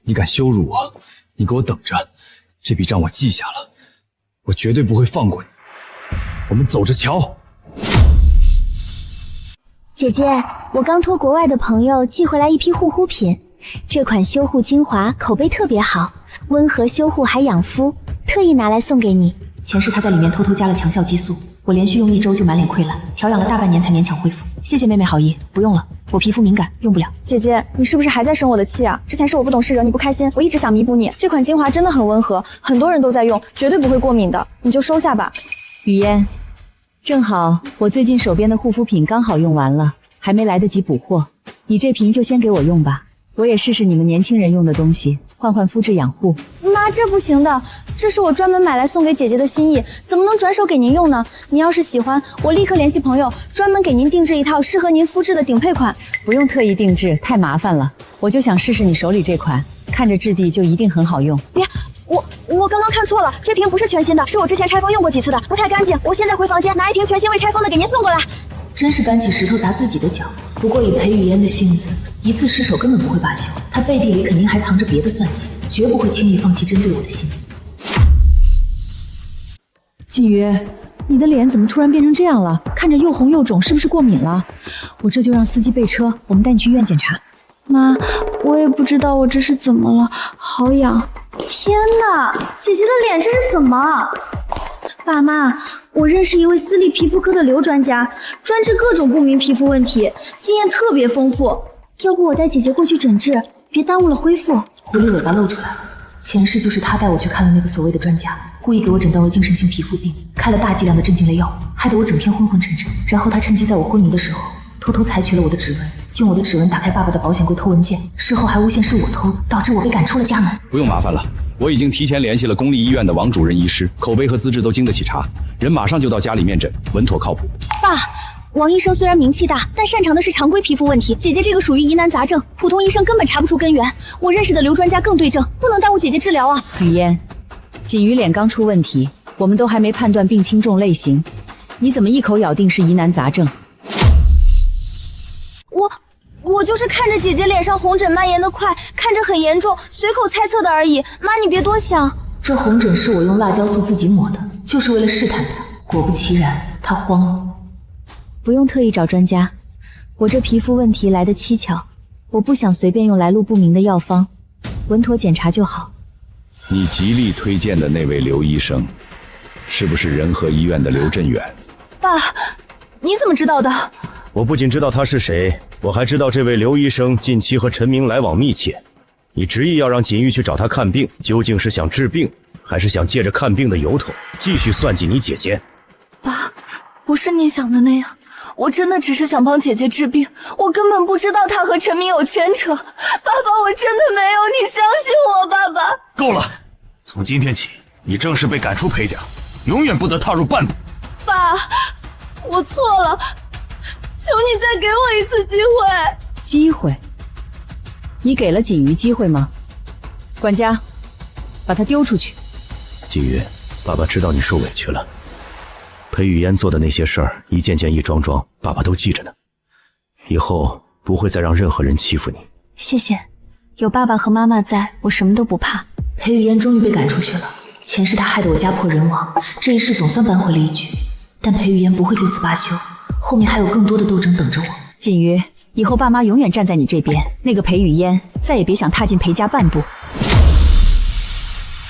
你敢羞辱我，你给我等着！这笔账我记下了，我绝对不会放过你。我们走着瞧。姐姐，我刚托国外的朋友寄回来一批护肤品，这款修护精华口碑特别好，温和修护还养肤，特意拿来送给你。前世他在里面偷偷加了强效激素，我连续用1周就满脸溃烂，调养了大半年才勉强恢复。谢谢妹妹好意，不用了，我皮肤敏感，用不了。姐姐，你是不是还在生我的气啊？之前是我不懂事惹你不开心，我一直想弥补你。这款精华真的很温和，很多人都在用，绝对不会过敏的，你就收下吧。雨嫣，正好我最近手边的护肤品刚好用完了，还没来得及补货，你这瓶就先给我用吧，我也试试你们年轻人用的东西，换换肤质养护。妈，这不行的，这是我专门买来送给姐姐的心意，怎么能转手给您用呢？你要是喜欢，我立刻联系朋友，专门给您定制一套适合您肤质的顶配款。不用特意定制，太麻烦了，我就想试试你手里这款，看着质地就一定很好用。别，我刚刚看错了，这瓶不是全新的，是我之前拆封用过几次的，不太干净。我现在回房间拿一瓶全新未拆封的给您送过来。真是搬起石头砸自己的脚。不过以裴雨嫣的性子，一次失手根本不会罢休，她背地里肯定还藏着别的算计，绝不会轻易放弃针对我的心思。锦瑜，你的脸怎么突然变成这样了？看着又红又肿，是不是过敏了？我这就让司机备车，我们带你去医院检查。妈，我也不知道我这是怎么了，好痒。天哪，姐姐的脸这是怎么？爸妈，我认识一位私立皮肤科的刘专家，专治各种不明皮肤问题，经验特别丰富。要不我带姐姐过去诊治，别耽误了恢复。狐狸尾巴露出来了，前世就是他带我去看了那个所谓的专家，故意给我诊断为精神性皮肤病，开了大剂量的镇静类药物，害得我整天昏昏沉沉。然后他趁机在我昏迷的时候，偷偷采取了我的指纹，用我的指纹打开爸爸的保险柜偷文件，事后还诬陷是我偷的，导致我被赶出了家门。不用麻烦了，我已经提前联系了公立医院的王主任医师，口碑和资质都经得起查，人马上就到家里面诊，稳妥靠谱。爸，王医生虽然名气大，但擅长的是常规皮肤问题，姐姐这个属于疑难杂症，普通医生根本查不出根源。我认识的刘专家更对症，不能耽误姐姐治疗啊。雨嫣，锦瑜脸刚出问题，我们都还没判断病轻重类型，你怎么一口咬定是疑难杂症？我就是看着姐姐脸上红疹蔓延的快，看着很严重，随口猜测的而已。妈，你别多想。这红疹是我用辣椒素自己抹的，就是为了试探她。果不其然，她慌了。不用特意找专家，我这皮肤问题来得蹊跷，我不想随便用来路不明的药方，稳妥检查就好。你极力推荐的那位刘医生，是不是仁和医院的刘振远？爸，你怎么知道的？我不仅知道他是谁，我还知道这位刘医生近期和陈明来往密切。你执意要让锦玉去找他看病，究竟是想治病，还是想借着看病的由头继续算计你姐姐？爸，不是你想的那样，我真的只是想帮姐姐治病，我根本不知道她和陈明有牵扯。爸爸，我真的没有，你相信我，爸爸。够了，从今天起，你正式被赶出裴家，永远不得踏入半步。爸，我错了，求你再给我一次机会。机会？你给了锦瑜机会吗？管家，把他丢出去。锦瑜，爸爸知道你受委屈了。裴雨嫣做的那些事儿，一件件一桩桩，爸爸都记着呢。以后不会再让任何人欺负你。谢谢，有爸爸和妈妈在，我什么都不怕。裴雨嫣终于被赶出去了，前世她害得我家破人亡，这一世总算扳回了一局。但裴雨嫣不会就此罢休，后面还有更多的斗争等着我。锦瑜，以后爸妈永远站在你这边，那个裴雨嫣再也别想踏进裴家半步。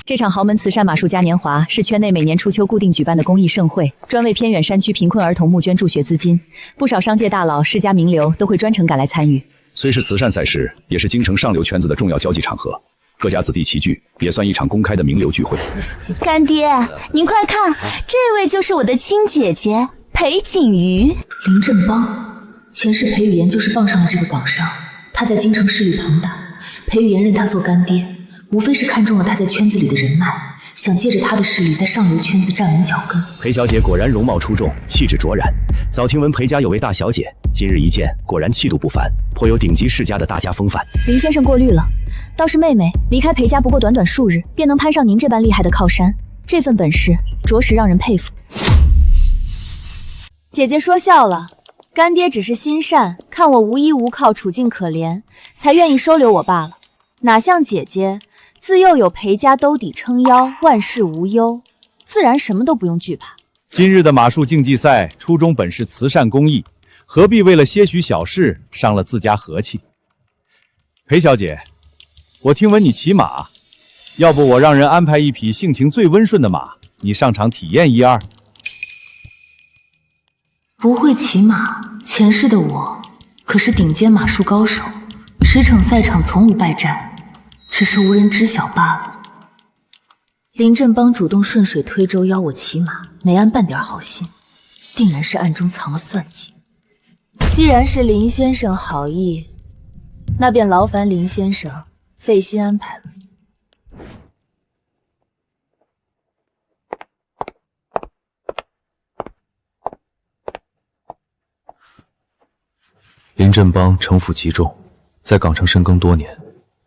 这场豪门慈善马术嘉年华是圈内每年初秋固定举办的公益盛会，专为偏远山区贫困儿童募捐助学资金，不少商界大佬、世家名流都会专程赶来参与。虽是慈善赛事，也是京城上流圈子的重要交际场合，各家子弟齐聚，也算一场公开的名流聚会。干爹，您快看，这位就是我的亲姐姐裴锦瑜。林振邦，前世裴雨嫣就是傍上了这个港商，他在京城势力庞大，裴雨嫣认他做干爹，无非是看中了他在圈子里的人脉，想借着他的势力在上流圈子站稳脚跟。裴小姐果然容貌出众，气质卓然。早听闻裴家有位大小姐，今日一见，果然气度不凡，颇有顶级世家的大家风范。林先生过虑了，倒是妹妹离开裴家不过短短数日，便能攀上您这般厉害的靠山，这份本事着实让人佩服。姐姐说笑了，干爹只是心善，看我无依无靠，处境可怜，才愿意收留我罢了。哪像姐姐，自幼有裴家兜底撑腰，万事无忧，自然什么都不用惧怕。今日的马术竞技赛，初衷本是慈善公益，何必为了些许小事伤了自家和气？裴小姐，我听闻你骑马，要不我让人安排一匹性情最温顺的马，你上场体验一二。不会骑马，前世的我可是顶尖马术高手，驰骋赛场从无败战，只是无人知晓罢了。林振邦主动顺水推舟邀我骑马，没安半点好心，定然是暗中藏了算计。既然是林先生好意，那便劳烦林先生费心安排了。林振邦城府极重，在港城深耕多年，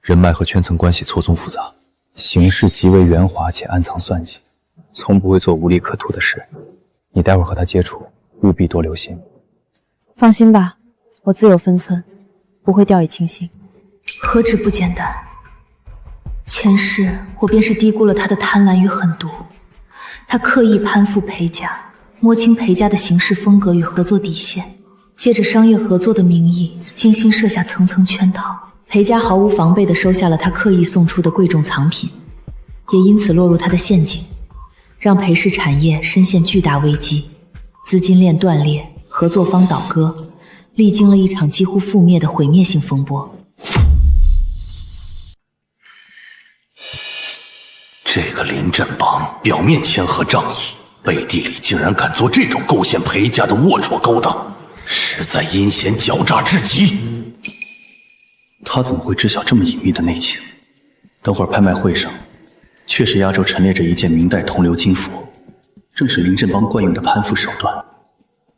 人脉和圈层关系错综复杂，行事极为圆滑且暗藏算计，从不会做无利可图的事。你待会儿和他接触，务必多留心。放心吧，我自有分寸，不会掉以轻心。何止不简单，前世我便是低估了他的贪婪与狠毒。他刻意攀附裴家，摸清裴家的行事风格与合作底线，借着商业合作的名义，精心设下层层圈套，裴家毫无防备地收下了他刻意送出的贵重藏品，也因此落入他的陷阱，让裴氏产业深陷巨大危机，资金链断裂，合作方倒戈，历经了一场几乎覆灭的毁灭性风波。这个林振邦表面谦和仗义，背地里竟然敢做这种构陷裴家的龌龊勾当，实在阴险狡诈至极。他怎么会知晓这么隐秘的内情？等会儿拍卖会上，确实压轴陈列着一件明代铜鎏金佛，正是林振邦惯用的攀附手段。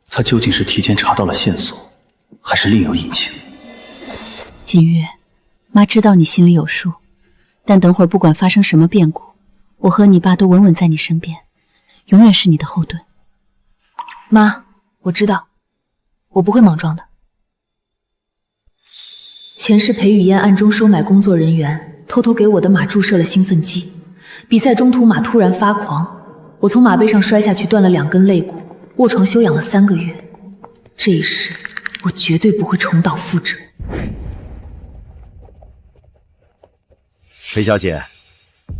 他究竟是提前查到了线索，还是另有隐情？锦玉，妈知道你心里有数，但等会儿不管发生什么变故，我和你爸都稳稳在你身边，永远是你的后盾。妈，我知道，我不会莽撞的。前世裴雨嫣暗中收买工作人员，偷偷给我的马注射了兴奋剂。比赛中途马突然发狂，我从马背上摔下去，断了2根肋骨，卧床休养了3个月。这一世，我绝对不会重蹈覆辙。裴小姐，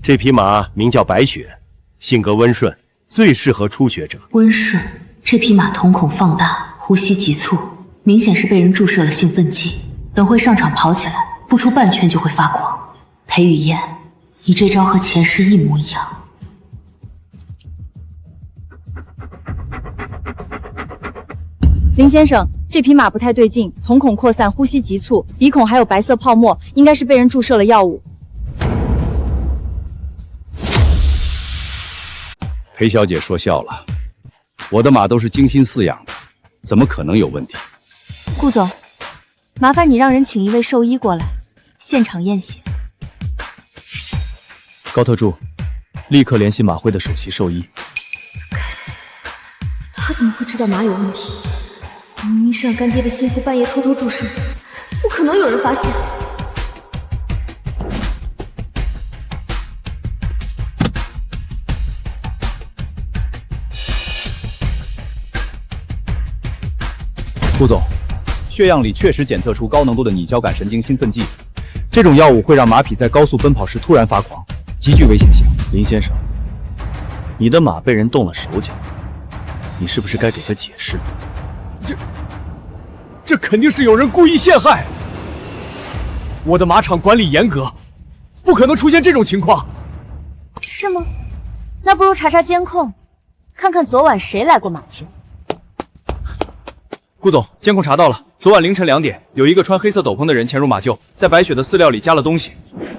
这匹马名叫白雪，性格温顺，最适合初学者。温顺，这匹马瞳孔放大，呼吸急促，明显是被人注射了兴奋剂。等会上场跑起来，不出半圈就会发狂。裴雨嫣，你这招和前世一模一样。林先生，这匹马不太对劲，瞳孔扩散，呼吸急促，鼻孔还有白色泡沫，应该是被人注射了药物。裴小姐说笑了，我的马都是精心饲养的，怎么可能有问题？顾总，麻烦你让人请一位兽医过来，现场验血。高特助，立刻联系马会的首席兽医。他怎么会知道马有问题？明明是让干爹的心腹半夜偷偷注射，不可能有人发现。顾总，血样里确实检测出高浓度的拟交感神经兴奋剂，这种药物会让马匹在高速奔跑时突然发狂，极具危险性。林先生，你的马被人动了手脚，你是不是该给个解释？这肯定是有人故意陷害。我的马场管理严格，不可能出现这种情况。是吗？那不如查查监控，看看昨晚谁来过马厩。顾总，监控查到了，昨晚凌晨2点，有一个穿黑色斗篷的人潜入马厩，在白雪的饲料里加了东西。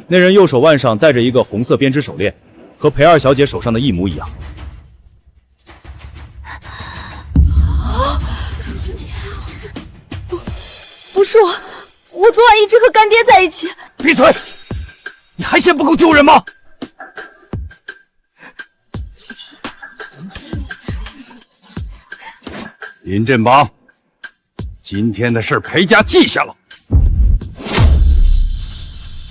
那人右手腕上戴着一个红色编织手链，和裴二小姐手上的一模一样。不是我昨晚一直和干爹在一起。闭嘴！你还嫌不够丢人吗？林振邦，今天的事裴家记下了。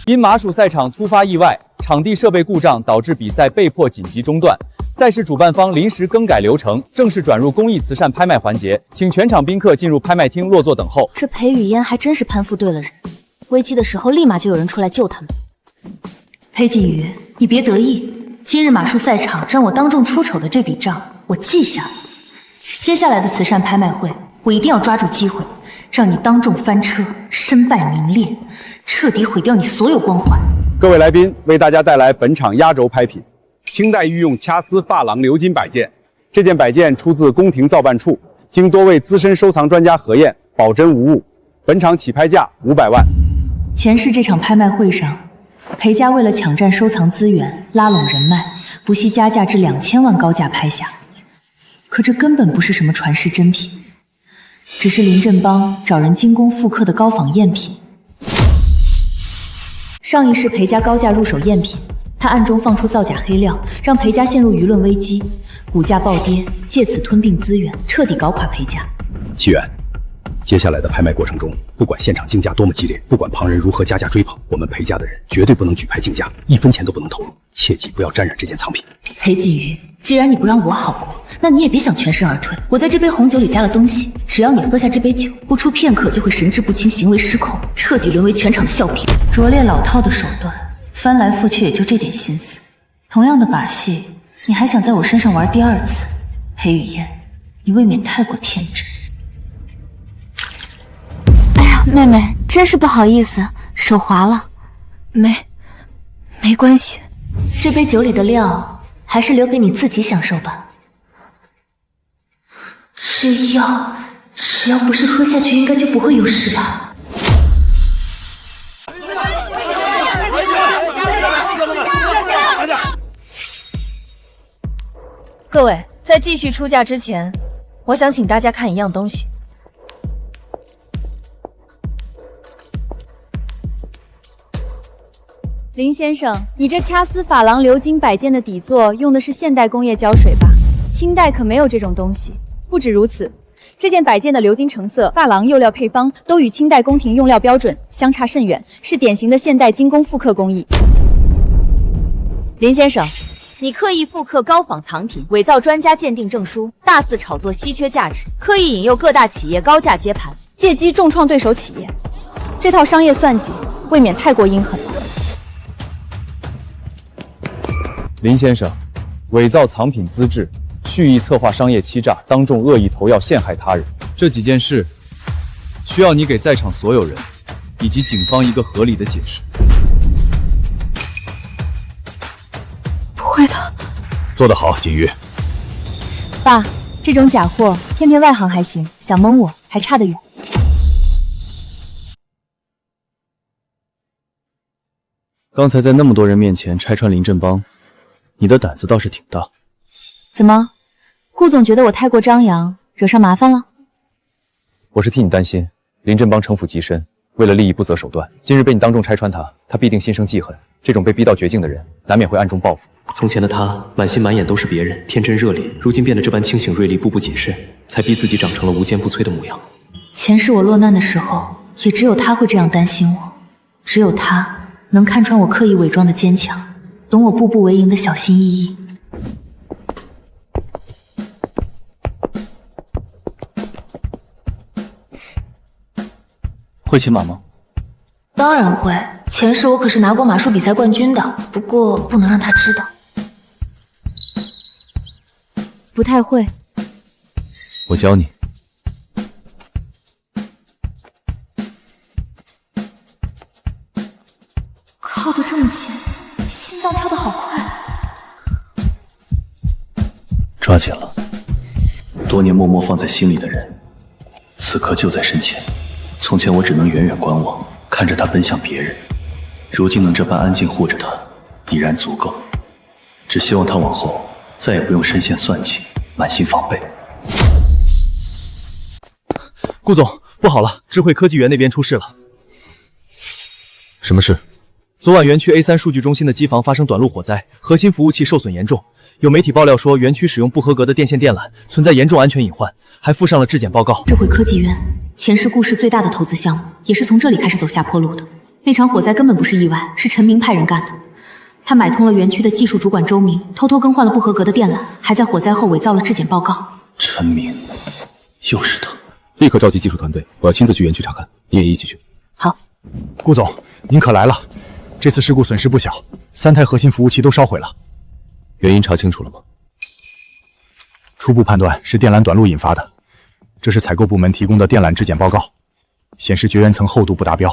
因马术赛场突发意外，场地设备故障导致比赛被迫紧急中断，赛事主办方临时更改流程，正式转入公益慈善拍卖环节，请全场宾客进入拍卖厅落座等候。这裴雨嫣还真是攀附对了人，危机的时候立马就有人出来救他们。裴锦瑜，你别得意，今日马术赛场让我当众出丑的这笔账我记下了。接下来的慈善拍卖会，我一定要抓住机会，让你当众翻车，身败名裂，彻底毁掉你所有光环。各位来宾，为大家带来本场压轴拍品。清代御用掐丝珐琅鎏金摆件，这件摆件出自宫廷造办处，经多位资深收藏专家核验，保真无误。本场起拍价500万。前世这场拍卖会上，裴家为了抢占收藏资源，拉拢人脉，不惜加价至2000万高价拍下。可这根本不是什么传世珍品，只是林振邦找人精工复刻的高仿赝品。上一世裴家高价入手赝品，他暗中放出造假黑料，让裴家陷入舆论危机，股价暴跌，借此吞并资源，彻底搞垮裴家。启源，接下来的拍卖过程中，不管现场竞价多么激烈，不管旁人如何加价追捧，我们裴家的人绝对不能举牌竞价，1分钱都不能投入，切记不要沾染这件藏品。裴锦瑜，既然你不让我好过，那你也别想全身而退。我在这杯红酒里加了东西，只要你喝下这杯酒，不出片刻就会神志不清，行为失控，彻底沦为全场的笑柄。拙劣老套的手段，翻来覆去也就这点心思。同样的把戏，你还想在我身上玩第2次？裴雨嫣，你未免太过天真。哎呀，妹妹，真是不好意思，手滑了。没关系，这杯酒里的料还是留给你自己享受吧。这药只要不是喝下去，应该就不会有事吧？各位，在继续出价之前，我想请大家看一样东西。林先生，你这掐丝珐琅鎏金摆件的底座用的是现代工业胶水吧？清代可没有这种东西。不止如此，这件摆件的鎏金成色、珐琅釉料配方都与清代宫廷用料标准相差甚远，是典型的现代精工复刻工艺。林先生，你刻意复刻高仿藏品，伪造专家鉴定证书，大肆炒作稀缺价值，刻意引诱各大企业高价接盘，借机重创对手企业，这套商业算计未免太过阴狠了。林先生，伪造藏品资质，蓄意策划商业欺诈，当众恶意投药陷害他人，这几件事需要你给在场所有人以及警方一个合理的解释。不会的。做得好，锦瑜。爸，这种假货骗骗外行还行，想蒙我还差得远。刚才在那么多人面前拆穿林振邦，你的胆子倒是挺大。怎么，顾总觉得我太过张扬，惹上麻烦了？我是替你担心，林振邦城府极深，为了利益不择手段。今日被你当众拆穿他必定心生记恨。这种被逼到绝境的人，难免会暗中报复。从前的他满心满眼都是别人，天真热烈，如今变得这般清醒锐利，步步谨慎，才逼自己长成了无坚不摧的模样。前世我落难的时候，也只有他会这样担心我，只有他能看穿我刻意伪装的坚强，懂我步步为营的小心翼翼。会骑马吗？当然会，前世我可是拿过马术比赛冠军的，不过不能让他知道。不太会。我教你。靠得这么近，心脏跳得好快。抓紧了，多年默默放在心里的人，此刻就在身前。从前我只能远远观望，看着他奔向别人，如今能这般安静护着他，已然足够。只希望他往后再也不用深陷算计，满心防备。顾总，不好了，智慧科技园那边出事了。什么事？昨晚园区 A3 数据中心的机房发生短路火灾，核心服务器受损严重。有媒体爆料说，园区使用不合格的电线电缆，存在严重安全隐患，还附上了质检报告。智慧科技园，前世顾氏最大的投资项目，也是从这里开始走下坡路的。那场火灾根本不是意外，是陈明派人干的。他买通了园区的技术主管周明，偷偷更换了不合格的电缆，还在火灾后伪造了质检报告。陈明，又是他！立刻召集技术团队，我要亲自去园区查看，你也一起去。好。顾总，您可来了。这次事故损失不小，3台核心服务器都烧毁了。原因查清楚了吗？初步判断是电缆短路引发的，这是采购部门提供的电缆质检报告，显示绝缘层厚度不达标。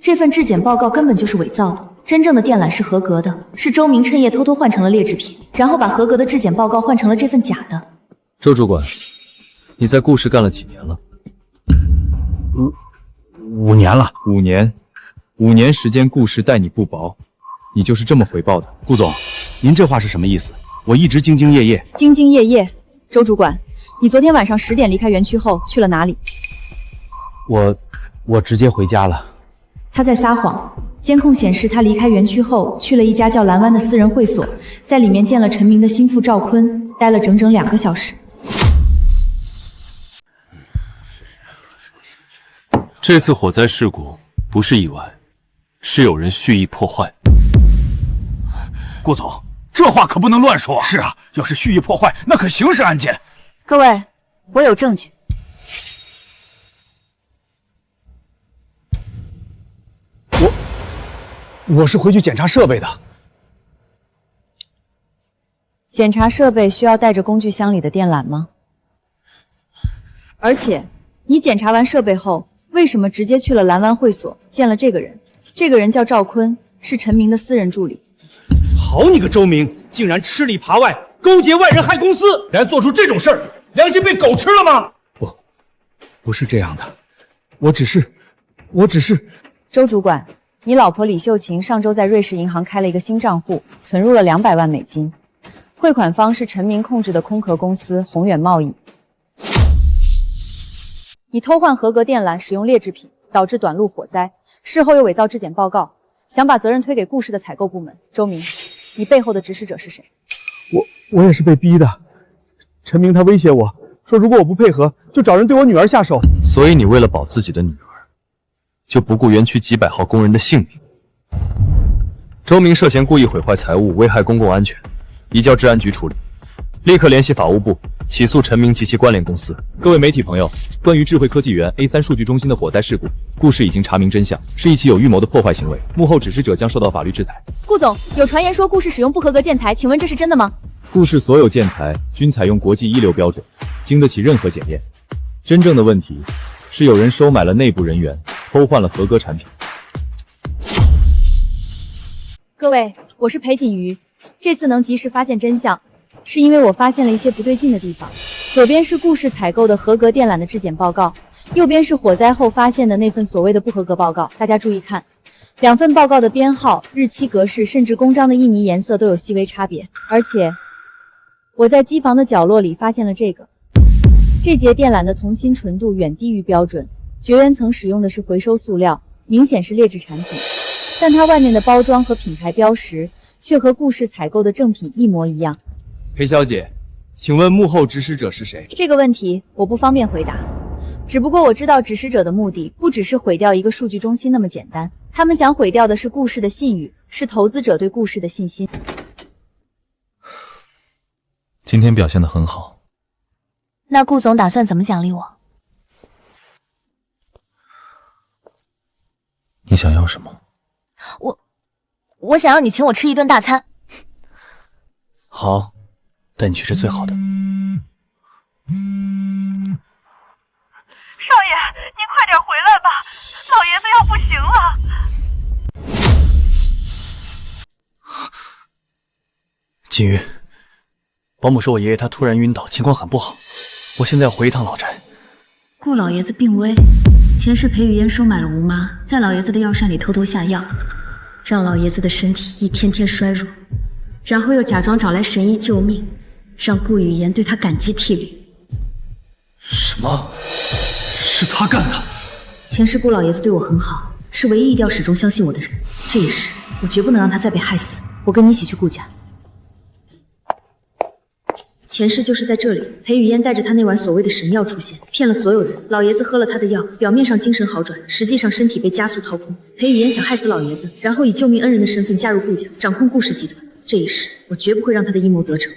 这份质检报告根本就是伪造的，真正的电缆是合格的，是周明趁夜偷偷换成了劣质品，然后把合格的质检报告换成了这份假的。周主管，你在顾氏干了几年了？5年了。5年时间，顾氏待你不薄，你就是这么回报的？顾总，您这话是什么意思？我一直兢兢业业。兢兢业业。周主管，你昨天晚上10点离开园区后去了哪里？我直接回家了。他在撒谎。监控显示，他离开园区后去了一家叫蓝湾的私人会所，在里面见了陈明的心腹赵坤，待了整整2个小时。这次火灾事故不是意外，是有人蓄意破坏。顾总，这话可不能乱说。是啊，要是蓄意破坏，那可刑事案件。各位，我有证据。我是回去检查设备的。检查设备需要带着工具箱里的电缆吗？而且，你检查完设备后，为什么直接去了蓝湾会所见了这个人？这个人叫赵坤，是陈明的私人助理。好你个周明，竟然吃里扒外，勾结外人害公司，然后做出这种事儿，良心被狗吃了吗？不是这样的，我只是。周主管，你老婆李秀琴上周在瑞士银行开了一个新账户，存入了200万美金，汇款方是陈明控制的空壳公司宏远贸易。你偷换合格电缆，使用劣质品，导致短路火灾，事后又伪造质检报告，想把责任推给顾氏的采购部门。周明，你背后的指使者是谁？我也是被逼的。陈明他威胁我说，如果我不配合，就找人对我女儿下手。所以你为了保自己的女儿，就不顾园区几百号工人的性命。周明涉嫌故意毁坏财物，危害公共安全，移交治安局处理。立刻联系法务部起诉陈明及其关联公司。各位媒体朋友，关于智慧科技园 A3 数据中心的火灾事故，顾氏已经查明真相，是一起有预谋的破坏行为，幕后指使者将受到法律制裁。顾总，有传言说顾氏使用不合格建材，请问这是真的吗？顾氏所有建材均采用国际一流标准，经得起任何检验。真正的问题是有人收买了内部人员，偷换了合格产品。各位，我是裴锦瑜，这次能及时发现真相，是因为我发现了一些不对劲的地方。左边是顾氏采购的合格电缆的质检报告，右边是火灾后发现的那份所谓的不合格报告。大家注意看，2份报告的编号、日期格式，甚至公章的印泥颜色都有细微差别。而且，我在机房的角落里发现了这节电缆的铜锌纯度远低于标准，绝缘层使用的是回收塑料，明显是劣质产品。但它外面的包装和品牌标识却和顾氏采购的正品一模一样。裴小姐，请问幕后指使者是谁？这个问题我不方便回答，只不过我知道指使者的目的不只是毁掉一个数据中心那么简单，他们想毁掉的是顾氏的信誉，是投资者对顾氏的信心。今天表现得很好，那顾总打算怎么奖励我？你想要什么？我想要你请我吃一顿大餐。好，带你去吃最好的。少爷，您快点回来吧，老爷子要不行了。金鱼，保姆说我爷爷他突然晕倒，情况很不好，我现在要回一趟老宅。顾老爷子病危，前世裴雨嫣收买了吴妈，在老爷子的药膳里偷偷下药，让老爷子的身体一天天衰弱，然后又假装找来神医救命，让顾雨嫣对他感激涕零。什么？是他干的？前世顾老爷子对我很好，是唯一一定要始终相信我的人。这一世，我绝不能让他再被害死。我跟你一起去顾家。前世就是在这里，裴雨嫣带着他那碗所谓的神药出现，骗了所有人。老爷子喝了他的药，表面上精神好转，实际上身体被加速掏空。裴雨嫣想害死老爷子，然后以救命恩人的身份加入顾家，掌控顾氏集团。这一世，我绝不会让他的阴谋得逞。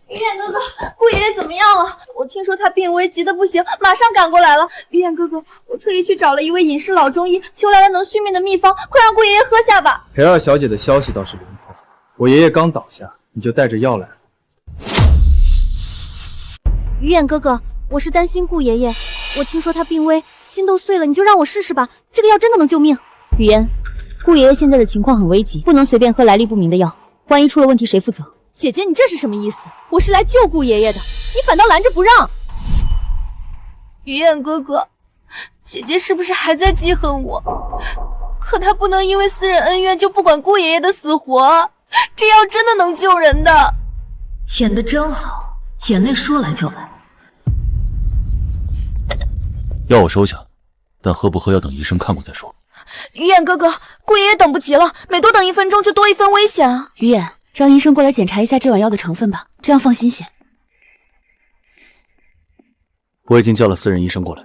于燕哥哥，顾爷爷怎么样了？我听说他病危，急得不行，马上赶过来了。于燕哥哥，我特意去找了一位隐士老中医，求来了能续命的秘方，快让顾爷爷喝下吧。裴二小姐的消息倒是灵通，我爷爷刚倒下，你就带着药来了。于燕哥哥，我是担心顾爷爷，我听说他病危，心都碎了，你就让我试试吧，这个药真的能救命。雨嫣，顾爷爷现在的情况很危急，不能随便喝来历不明的药，万一出了问题谁负责？姐姐，你这是什么意思？我是来救顾爷爷的，你反倒拦着不让。于燕哥哥，姐姐是不是还在记恨我？可她不能因为私人恩怨就不管顾爷爷的死活，这药真的能救人的。演得真好，眼泪说来就来。药我收下，但喝不喝要等医生看过再说。于燕哥哥，顾爷爷等不及了，每多等1分钟就多1分危险啊！于燕，让医生过来检查一下这碗药的成分吧，这样放心些。我已经叫了私人医生过来。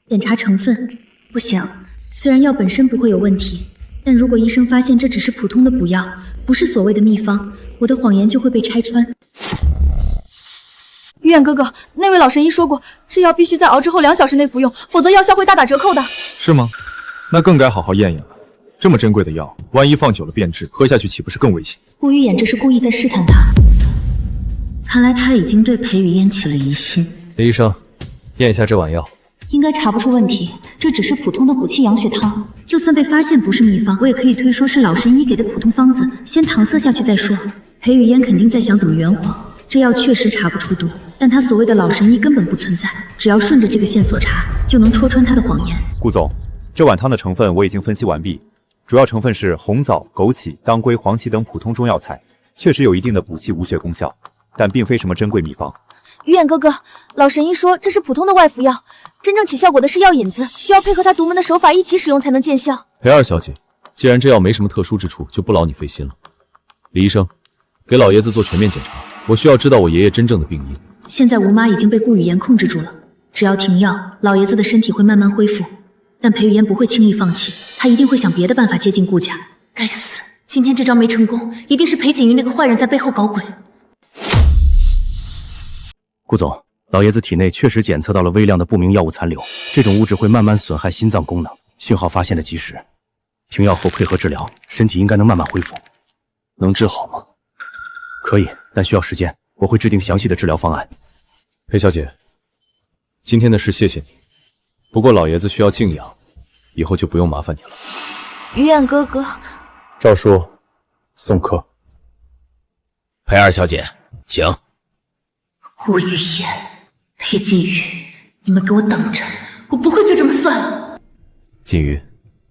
检查成分，不行。虽然药本身不会有问题，但如果医生发现这只是普通的补药，不是所谓的秘方，我的谎言就会被拆穿。于远哥哥，那位老神医说过，这药必须在熬制后2小时内服用，否则药效会大打折扣的。是吗？那更该好好验验了。这么珍贵的药，万一放久了变质，喝下去岂不是更危险？顾于衍这是故意在试探他，看来他已经对裴雨嫣起了疑心。李医生，验一下这碗药。应该查不出问题，这只是普通的补气养血汤，就算被发现不是秘方，我也可以推说是老神医给的普通方子，先搪塞下去再说。裴雨嫣肯定在想怎么圆谎，这药确实查不出毒，但他所谓的老神医根本不存在，只要顺着这个线索查，就能戳穿他的谎言。顾总，这碗汤的成分我已经分析完毕，主要成分是红枣、枸杞、当归、黄芪等普通中药材，确实有一定的补气无血功效，但并非什么珍贵秘方。于远哥哥，老神医说这是普通的外服药，真正起效果的是药引子，需要配合他独门的手法一起使用才能见效。裴二小姐，既然这药没什么特殊之处，就不劳你费心了。李医生，给老爷子做全面检查，我需要知道我爷爷真正的病因。现在吴妈已经被顾雨言控制住了，只要停药，老爷子的身体会慢慢恢复。但裴雨嫣不会轻易放弃，他一定会想别的办法接近顾家。该死，今天这招没成功，一定是裴景瑜那个坏人在背后搞鬼。顾总，老爷子体内确实检测到了微量的不明药物残留，这种物质会慢慢损害心脏功能，幸好发现的及时。停药后配合治疗，身体应该能慢慢恢复。能治好吗？可以，但需要时间，我会制定详细的治疗方案。裴小姐，今天的事谢谢你，不过老爷子需要静养，以后就不用麻烦你了。于远哥哥，赵叔，送客。裴二小姐，请。顾雨言、裴景瑜，你们给我等着，我不会就这么算了。景瑜，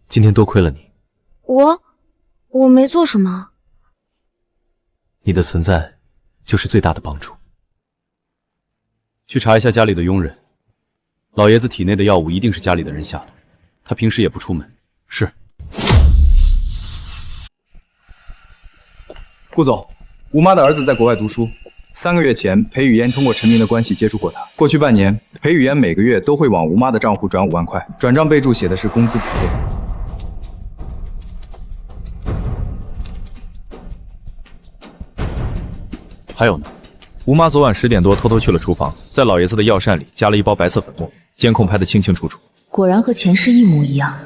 今天多亏了你，我没做什么。你的存在就是最大的帮助。去查一下家里的佣人，老爷子体内的药物一定是家里的人下的，他平时也不出门。是。顾总，吴妈的儿子在国外读书。3个月前，裴雨嫣通过陈明的关系接触过他。过去半年，裴雨嫣每个月都会往吴妈的账户转5万块，转账备注写的是工资补贴。还有呢，吴妈昨晚10点多偷偷去了厨房，在老爷子的药膳里加了一包白色粉末，监控拍得清清楚楚。果然和前世一模一样，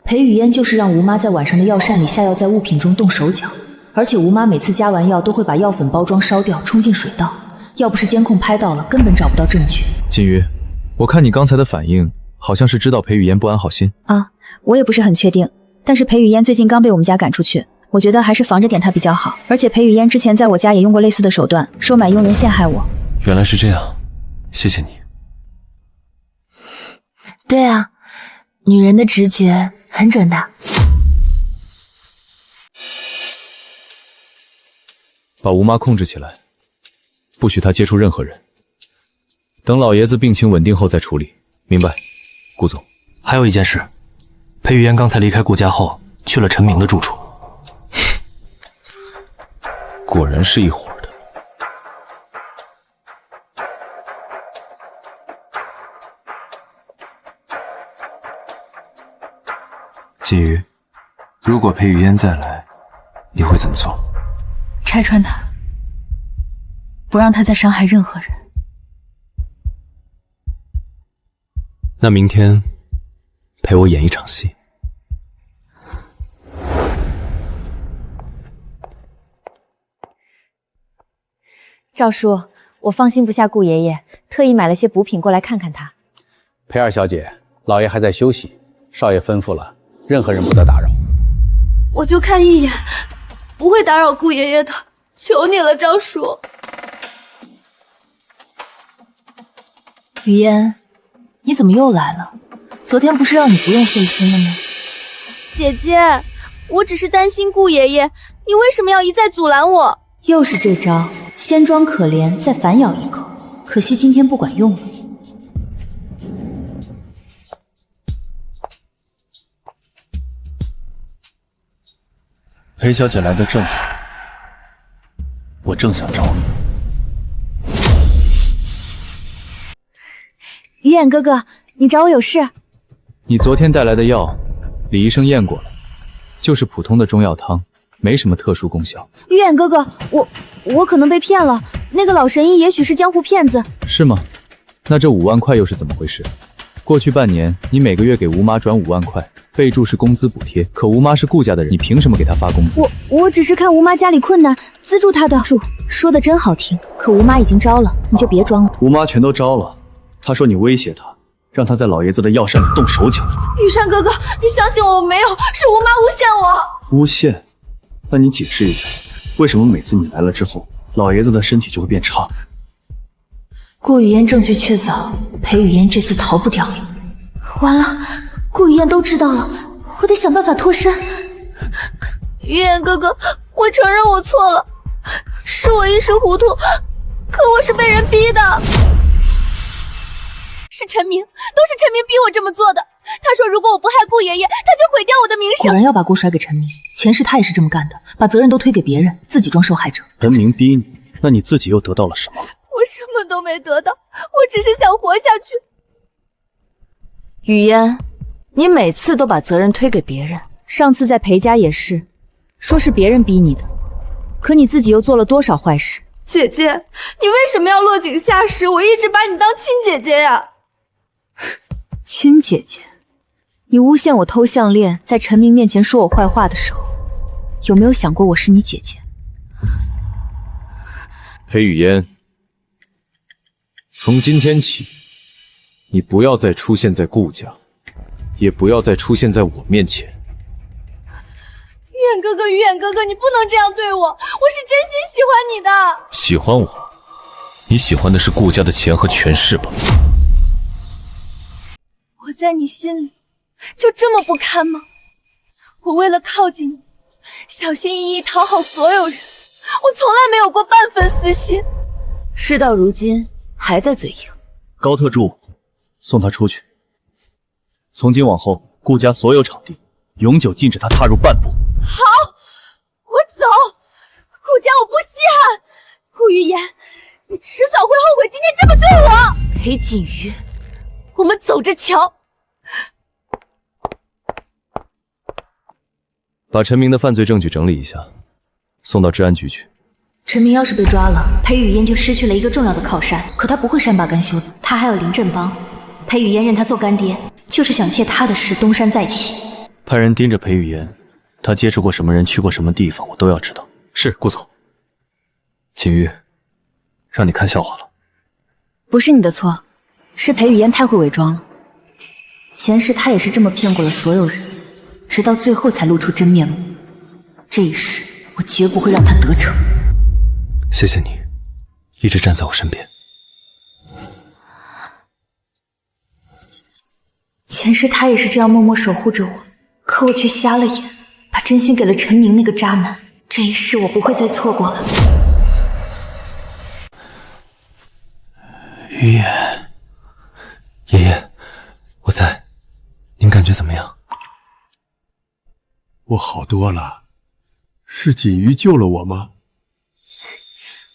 裴雨嫣就是让吴妈在晚上的药膳里下药，在物品中动手脚。而且吴妈每次加完药都会把药粉包装烧掉，冲进水道。要不是监控拍到了，根本找不到证据。金鱼，我看你刚才的反应，好像是知道裴雨嫣不安好心啊。我也不是很确定，但是裴雨嫣最近刚被我们家赶出去，我觉得还是防着点她比较好。而且裴雨嫣之前在我家也用过类似的手段，收买佣人陷害我。原来是这样，谢谢你。对啊，女人的直觉很准的。把吴妈控制起来，不许她接触任何人。等老爷子病情稳定后再处理，明白？顾总，还有一件事，裴雨嫣刚才离开顾家后，去了陈明的住处。果然是一伙的。金鱼，如果裴雨嫣再来，你会怎么做？拆穿他，不让他再伤害任何人。那明天陪我演一场戏。赵叔，我放心不下顾爷爷，特意买了些补品过来看看他。裴二小姐，老爷还在休息，少爷吩咐了，任何人不得打扰。我就看一眼，不会打扰顾爷爷的，求你了，赵叔。雨嫣，你怎么又来了？昨天不是让你不用费心了吗？姐姐，我只是担心顾爷爷，你为什么要一再阻拦我？又是这招，先装可怜，再反咬一口。可惜今天不管用了。裴小姐来得正好，我正想找你。于远哥哥，你找我有事？你昨天带来的药，李医生验过了，就是普通的中药汤，没什么特殊功效。于远哥哥，我可能被骗了，那个老神医也许是江湖骗子。是吗？那这5万块又是怎么回事？过去半年，你每个月给吴妈转5万块，备注是工资补贴。可吴妈是顾家的人，你凭什么给她发工资？我只是看吴妈家里困难，资助她的。说的真好听，可吴妈已经招了，你就别装了。吴妈全都招了，她说你威胁她，让她在老爷子的药膳里动手脚。玉山哥哥，你相信我没有，是吴妈诬陷我。诬陷？那你解释一下，为什么每次你来了之后，老爷子的身体就会变差？顾雨嫣证据确凿，裴雨嫣这次逃不掉了。完了，顾雨嫣都知道了，我得想办法脱身。于远哥哥，我承认我错了，是我一时糊涂，可我是被人逼的。是陈明，都是陈明逼我这么做的。他说如果我不害顾爷爷，他就毁掉我的名声。果然要把锅甩给陈明，前世他也是这么干的，把责任都推给别人，自己装受害者。陈明逼你，那你自己又得到了什么？我什么都没得到，我只是想活下去。雨嫣，你每次都把责任推给别人，上次在裴家也是，说是别人逼你的，可你自己又做了多少坏事？姐姐，你为什么要落井下石？我一直把你当亲姐姐呀。亲姐姐，你诬陷我偷项链，在陈明面前说我坏话的时候，有没有想过我是你姐姐？裴雨嫣，从今天起，你不要再出现在顾家，也不要再出现在我面前。于远哥哥，于远哥哥，你不能这样对我，我是真心喜欢你的。喜欢我？你喜欢的是顾家的钱和权势吧？我在你心里就这么不堪吗？我为了靠近你，小心翼翼讨好所有人，我从来没有过半分私心。事到如今还在嘴硬。高特助，送他出去。从今往后，顾家所有场地永久禁止他踏入半步。好，我走。顾家我不稀罕。顾雨嫣，你迟早会后悔今天这么对我。裴锦瑜，我们走着瞧。把陈明的犯罪证据整理一下，送到治安局去。陈明要是被抓了，裴雨嫣就失去了一个重要的靠山。可他不会善罢甘休的，他还有林振邦，裴雨嫣认他做干爹，就是想借他的事东山再起。派人盯着裴雨嫣，他接触过什么人，去过什么地方，我都要知道。是，顾总。锦瑜，让你看笑话了。不是你的错，是裴雨嫣太会伪装了。前世他也是这么骗过了所有人，直到最后才露出真面目。这一世，我绝不会让他得逞。谢谢你，一直站在我身边。前世他也是这样默默守护着我，可我却瞎了眼，把真心给了陈明那个渣男。这一世我不会再错过了。于言，爷爷，我在，您感觉怎么样？我好多了，是锦瑜救了我吗？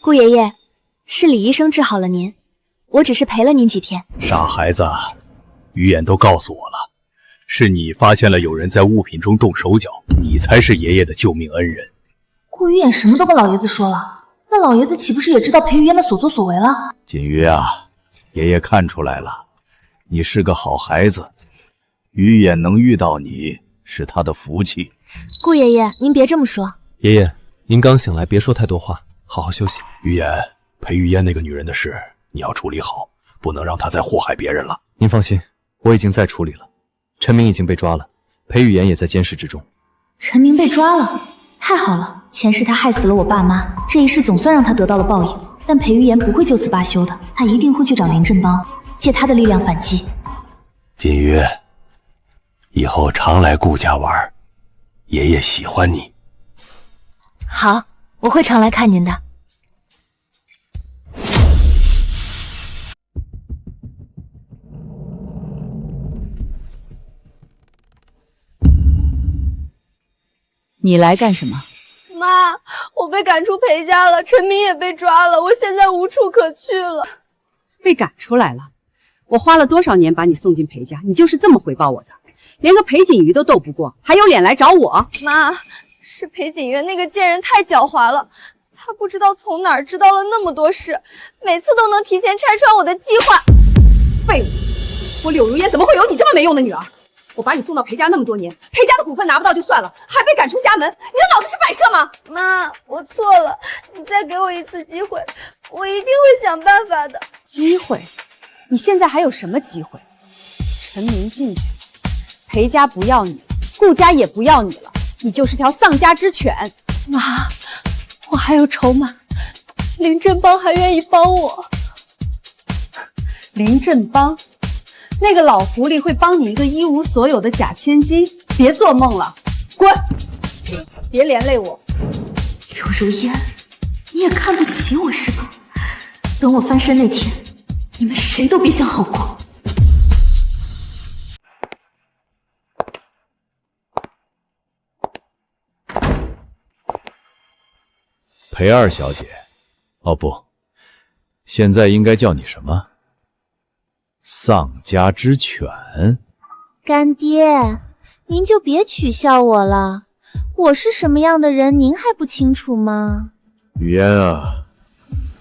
顾爷爷，是李医生治好了您，我只是陪了您几天。傻孩子，于言都告诉我了，是你发现了有人在物品中动手脚，你才是爷爷的救命恩人。顾于远什么都跟老爷子说了，那老爷子岂不是也知道裴雨嫣的所作所为了？锦瑜啊，爷爷看出来了，你是个好孩子，于远能遇到你是他的福气。顾爷爷，您别这么说。爷爷，您刚醒来，别说太多话，好好休息。于言，裴玉嫣那个女人的事你要处理好，不能让她再祸害别人了。您放心，我已经在处理了。陈明已经被抓了，裴雨嫣也在监视之中。陈明被抓了，太好了！前世他害死了我爸妈，这一世总算让他得到了报应。但裴玉言不会就此罢休的，他一定会去找林振邦，借他的力量反击。锦瑜，以后常来顾家玩，爷爷喜欢你。好，我会常来看您的。你来干什么？妈，我被赶出裴家了，陈明也被抓了，我现在无处可去了。被赶出来了？我花了多少年把你送进裴家，你就是这么回报我的？连个裴锦瑜都斗不过，还有脸来找我？妈，是裴锦月那个贱人太狡猾了，他不知道从哪儿知道了那么多事，每次都能提前拆穿我的计划。废物！我柳如烟怎么会有你这么没用的女儿？我把你送到裴家那么多年，裴家的股份拿不到就算了，还被赶出家门，你的脑子是摆设吗？妈，我错了，你再给我一次机会，我一定会想办法的。机会？你现在还有什么机会？陈明进去，裴家不要你，顾家也不要你了，你就是条丧家之犬。妈，我还有筹码，林振邦还愿意帮我。林振邦？那个老狐狸会帮你一个一无所有的假千金？别做梦了，滚！别连累我。柳如烟，你也看不起我是吧？等我翻身那天，你们谁都别想好过。裴二小姐，哦不，现在应该叫你什么？丧家之犬。干爹，您就别取笑我了，我是什么样的人您还不清楚吗？雨嫣啊，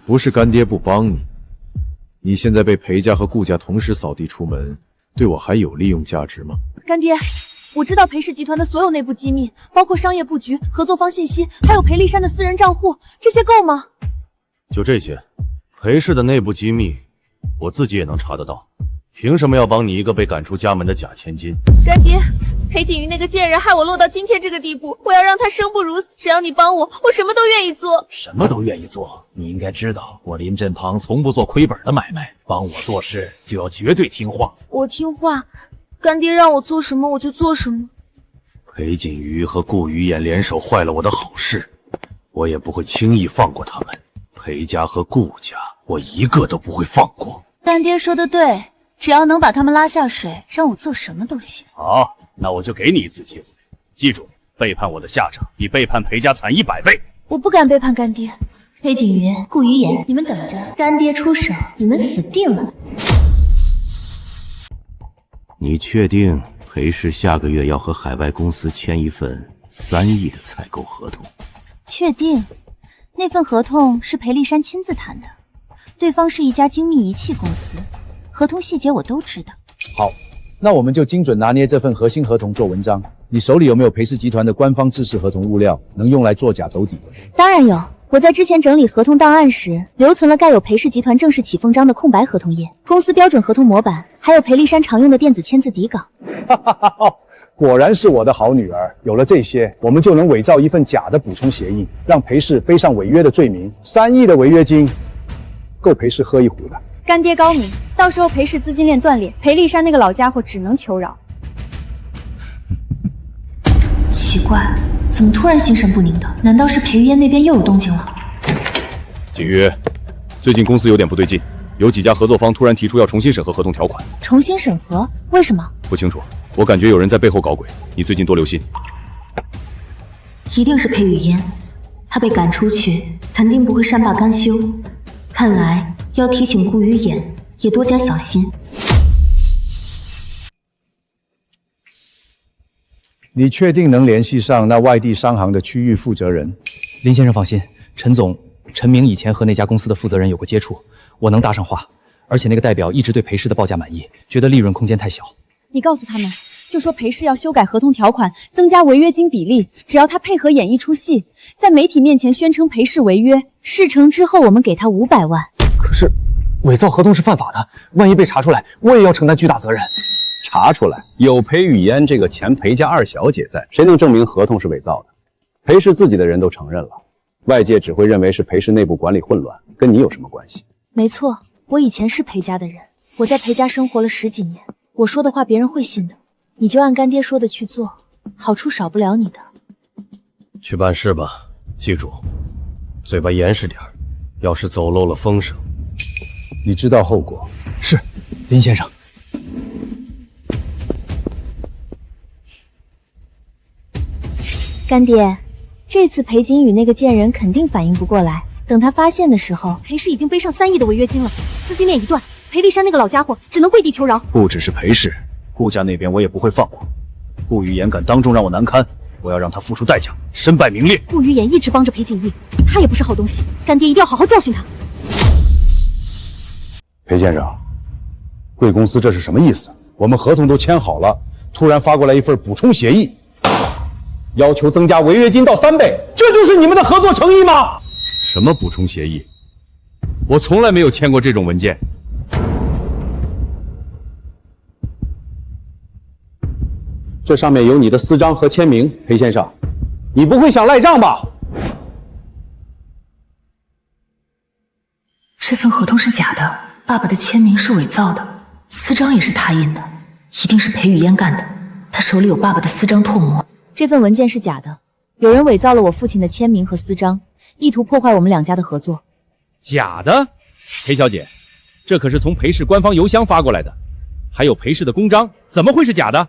不是干爹不帮你，你现在被裴家和顾家同时扫地出门，对我还有利用价值吗？干爹，我知道裴氏集团的所有内部机密，包括商业布局、合作方信息，还有裴丽珊的私人账户，这些够吗？就这些，裴氏的内部机密，我自己也能查得到。凭什么要帮你一个被赶出家门的假千金？干爹，裴锦瑜那个贱人害我落到今天这个地步，我要让她生不如死。只要你帮我，我什么都愿意做。什么都愿意做？你应该知道，我林振庞从不做亏本的买卖，帮我做事就要绝对听话。我听话，干爹让我做什么我就做什么。裴锦瑜和顾于燕联手坏了我的好事，我也不会轻易放过他们。裴家和顾家，我一个都不会放过。干爹说的对。只要能把他们拉下水，让我做什么都行。好，那我就给你一次机会。记住，背叛我的下场比背叛裴家惨100倍。我不敢背叛干爹。裴景云、顾于言，你们等着，干爹出手，你们死定了。你确定裴氏下个月要和海外公司签一份3亿的采购合同？确定。那份合同是裴丽珊亲自谈的，对方是一家精密仪器公司。合同细节我都知道。好，那我们就精准拿捏这份核心合同做文章。你手里有没有裴氏集团的官方制式合同物料，能用来作假斗底的？当然有，我在之前整理合同档案时，留存了盖有裴氏集团正式起封章的空白合同页、公司标准合同模板，还有裴丽珊常用的电子签字底稿。果然是我的好女儿。有了这些，我们就能伪造一份假的补充协议，让裴氏背上违约的罪名。3亿的违约金，够裴氏喝一壶的。干爹高明，到时候裴氏资金链断裂，裴丽珊那个老家伙只能求饶。奇怪，怎么突然心神不宁的？难道是裴玉烟那边又有动静了？锦瑜，最近公司有点不对劲，有几家合作方突然提出要重新审核合同条款。重新审核？为什么？不清楚，我感觉有人在背后搞鬼，你最近多留心。一定是裴雨嫣，她被赶出去，肯定不会善罢甘休。看来要提醒顾于言也多加小心。你确定能联系上那外地商行的区域负责人？林先生放心，陈明以前和那家公司的负责人有过接触，我能搭上话。而且那个代表一直对裴氏的报价满意，觉得利润空间太小。你告诉他们，就说裴氏要修改合同条款，增加违约金比例，只要他配合演一出戏，在媒体面前宣称裴氏违约，事成之后我们给他500万。可是伪造合同是犯法的，万一被查出来，我也要承担巨大责任。查出来有裴雨嫣这个前裴家2小姐在，谁能证明合同是伪造的？裴氏自己的人都承认了，外界只会认为是裴氏内部管理混乱，跟你有什么关系？没错，我以前是裴家的人，我在裴家生活了10几年，我说的话别人会信的。你就按干爹说的去做，好处少不了你的。去办事吧，记住，嘴巴严实点，要是走漏了风声，你知道后果。是，林先生。干爹，这次裴景宇那个贱人肯定反应不过来，等他发现的时候，裴氏已经背上3亿的违约金了，资金链一断，裴丽珊那个老家伙只能跪地求饶。不只是裴氏，顾家那边我也不会放过。顾雨言敢当众让我难堪，我要让他付出代价，身败名裂。顾雨言一直帮着裴景玉，他也不是好东西，干爹一定要好好教训他。裴先生，贵公司这是什么意思？我们合同都签好了，突然发过来一份补充协议，要求增加违约金到3倍，这就是你们的合作诚意吗？什么补充协议？我从来没有签过这种文件。这上面有你的私章和签名，裴先生，你不会想赖账吧？这份合同是假的，爸爸的签名是伪造的，私章也是他印的，一定是裴雨嫣干的。他手里有爸爸的私章唾沫。这份文件是假的，有人伪造了我父亲的签名和私章，意图破坏我们两家的合作。假的？裴小姐，这可是从裴氏官方邮箱发过来的，还有裴氏的公章，怎么会是假的？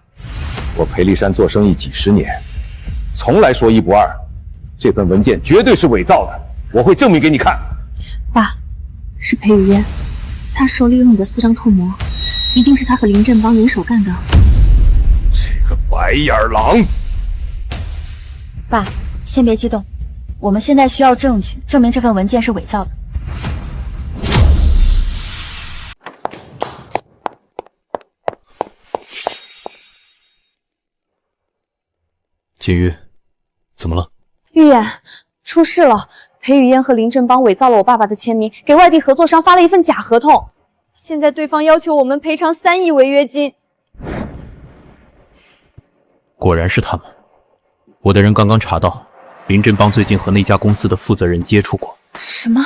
我裴立山做生意几10年，从来说一不二。这份文件绝对是伪造的，我会证明给你看。爸，是裴雨嫣，他手里有你的私章唾沫，一定是他和林振邦联手干的。这个白眼狼！爸，先别激动，我们现在需要证据，证明这份文件是伪造的。锦瑜，怎么了？玉言，出事了！裴雨嫣和林振邦伪造了我爸爸的签名，给外地合作商发了一份假合同。现在对方要求我们赔偿3亿违约金。果然是他们。我的人刚刚查到，林振邦最近和那家公司的负责人接触过。什么？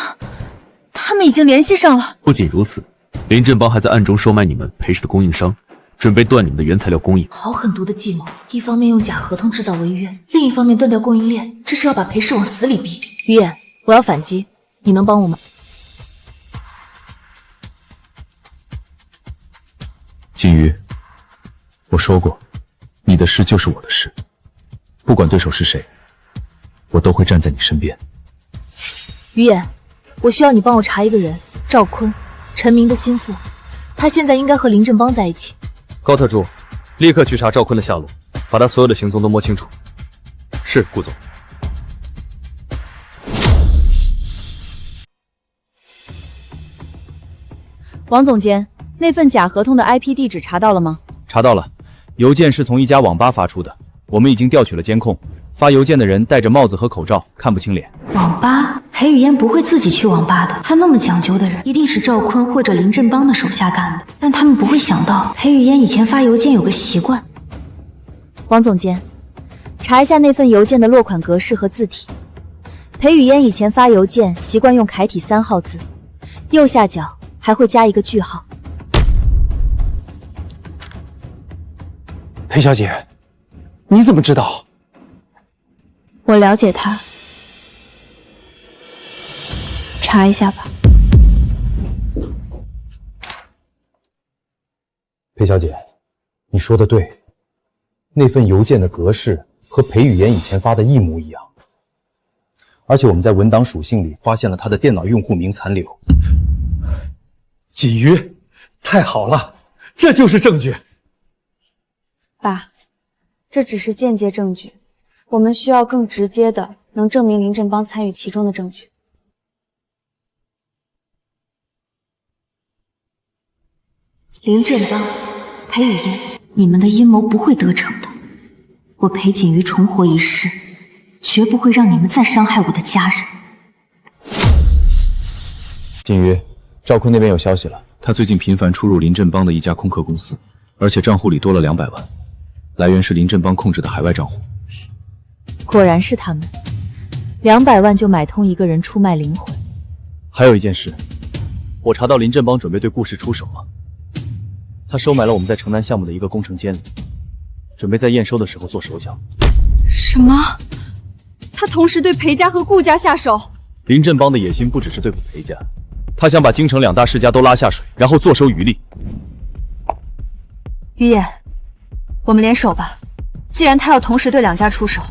他们已经联系上了？不仅如此，林振邦还在暗中收买你们裴氏的供应商，准备断你们的原材料供应。好狠毒的计谋，一方面用假合同制造违约，另一方面断掉供应链，这是要把裴氏往死里逼。于燕，我要反击，你能帮我吗？锦瑜，我说过，你的事就是我的事，不管对手是谁，我都会站在你身边。于燕，我需要你帮我查一个人，赵坤，陈明的心腹，他现在应该和林振邦在一起。高特助，立刻去查赵坤的下落，把他所有的行踪都摸清楚。是，顾总。王总监，那份假合同的 IP 地址查到了吗？查到了，邮件是从一家网吧发出的，我们已经调取了监控。发邮件的人戴着帽子和口罩，看不清脸。网吧？裴雨嫣不会自己去网吧的，他那么讲究的人，一定是赵坤或者林振邦的手下干的。但他们不会想到，裴雨嫣以前发邮件有个习惯。王总监，查一下那份邮件的落款格式和字体。裴雨嫣以前发邮件习惯用楷体3号字，右下角还会加一个句号。裴小姐，你怎么知道？我了解他，查一下吧。裴小姐，你说的对，那份邮件的格式和裴雨嫣以前发的一模一样，而且我们在文档属性里发现了他的电脑用户名残留。锦瑜，太好了，这就是证据。爸，这只是间接证据，我们需要更直接的，能证明林振邦参与其中的证据。林振邦、裴雨嫣，你们的阴谋不会得逞的。我裴锦瑜重活一世，绝不会让你们再伤害我的家人。锦瑜，赵坤那边有消息了，他最近频繁出入林振邦的一家空壳公司，而且账户里多了200万，来源是林振邦控制的海外账户。果然是他们，200万就买通一个人出卖灵魂。还有一件事，我查到林振邦准备对顾氏出手了。他收买了我们在城南项目的一个工程监理，准备在验收的时候做手脚。什么？他同时对裴家和顾家下手？林振邦的野心不只是对付裴家，他想把京城2大世家都拉下水，然后坐收渔利。于燕，我们联手吧。既然他要同时对2家出手，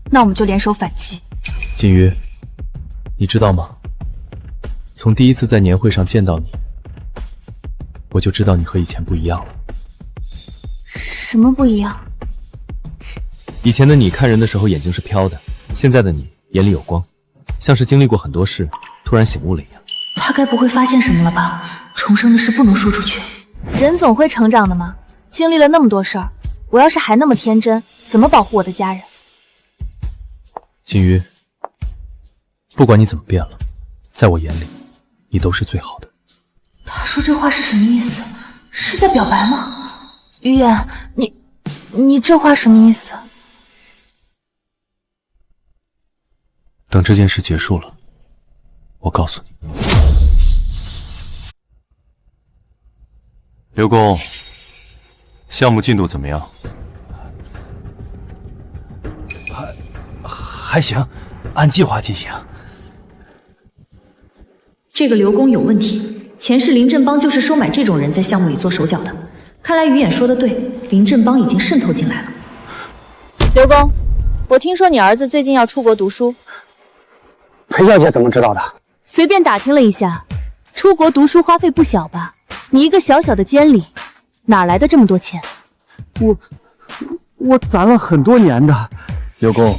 那我们就联手反击。锦瑜，你知道吗？从第一次在年会上见到你，我就知道你和以前不一样了。什么不一样？以前的你看人的时候眼睛是飘的，现在的你眼里有光，像是经历过很多事，突然醒悟了一样。他该不会发现什么了吧？重生的事不能说出去。人总会成长的嘛，经历了那么多事儿，我要是还那么天真，怎么保护我的家人？锦瑜，不管你怎么变了，在我眼里，你都是最好的。他说这话是什么意思？是在表白吗？于言，你这话什么意思？等这件事结束了，我告诉你。刘工，项目进度怎么样？还行，按计划进行。这个刘工有问题，前世林振邦就是收买这种人在项目里做手脚的。看来于眼说的对，林振邦已经渗透进来了。刘工，我听说你儿子最近要出国读书。裴小姐怎么知道的？随便打听了一下，出国读书花费不小吧？你一个小小的监理，哪来的这么多钱？我攒了很多年的。刘工，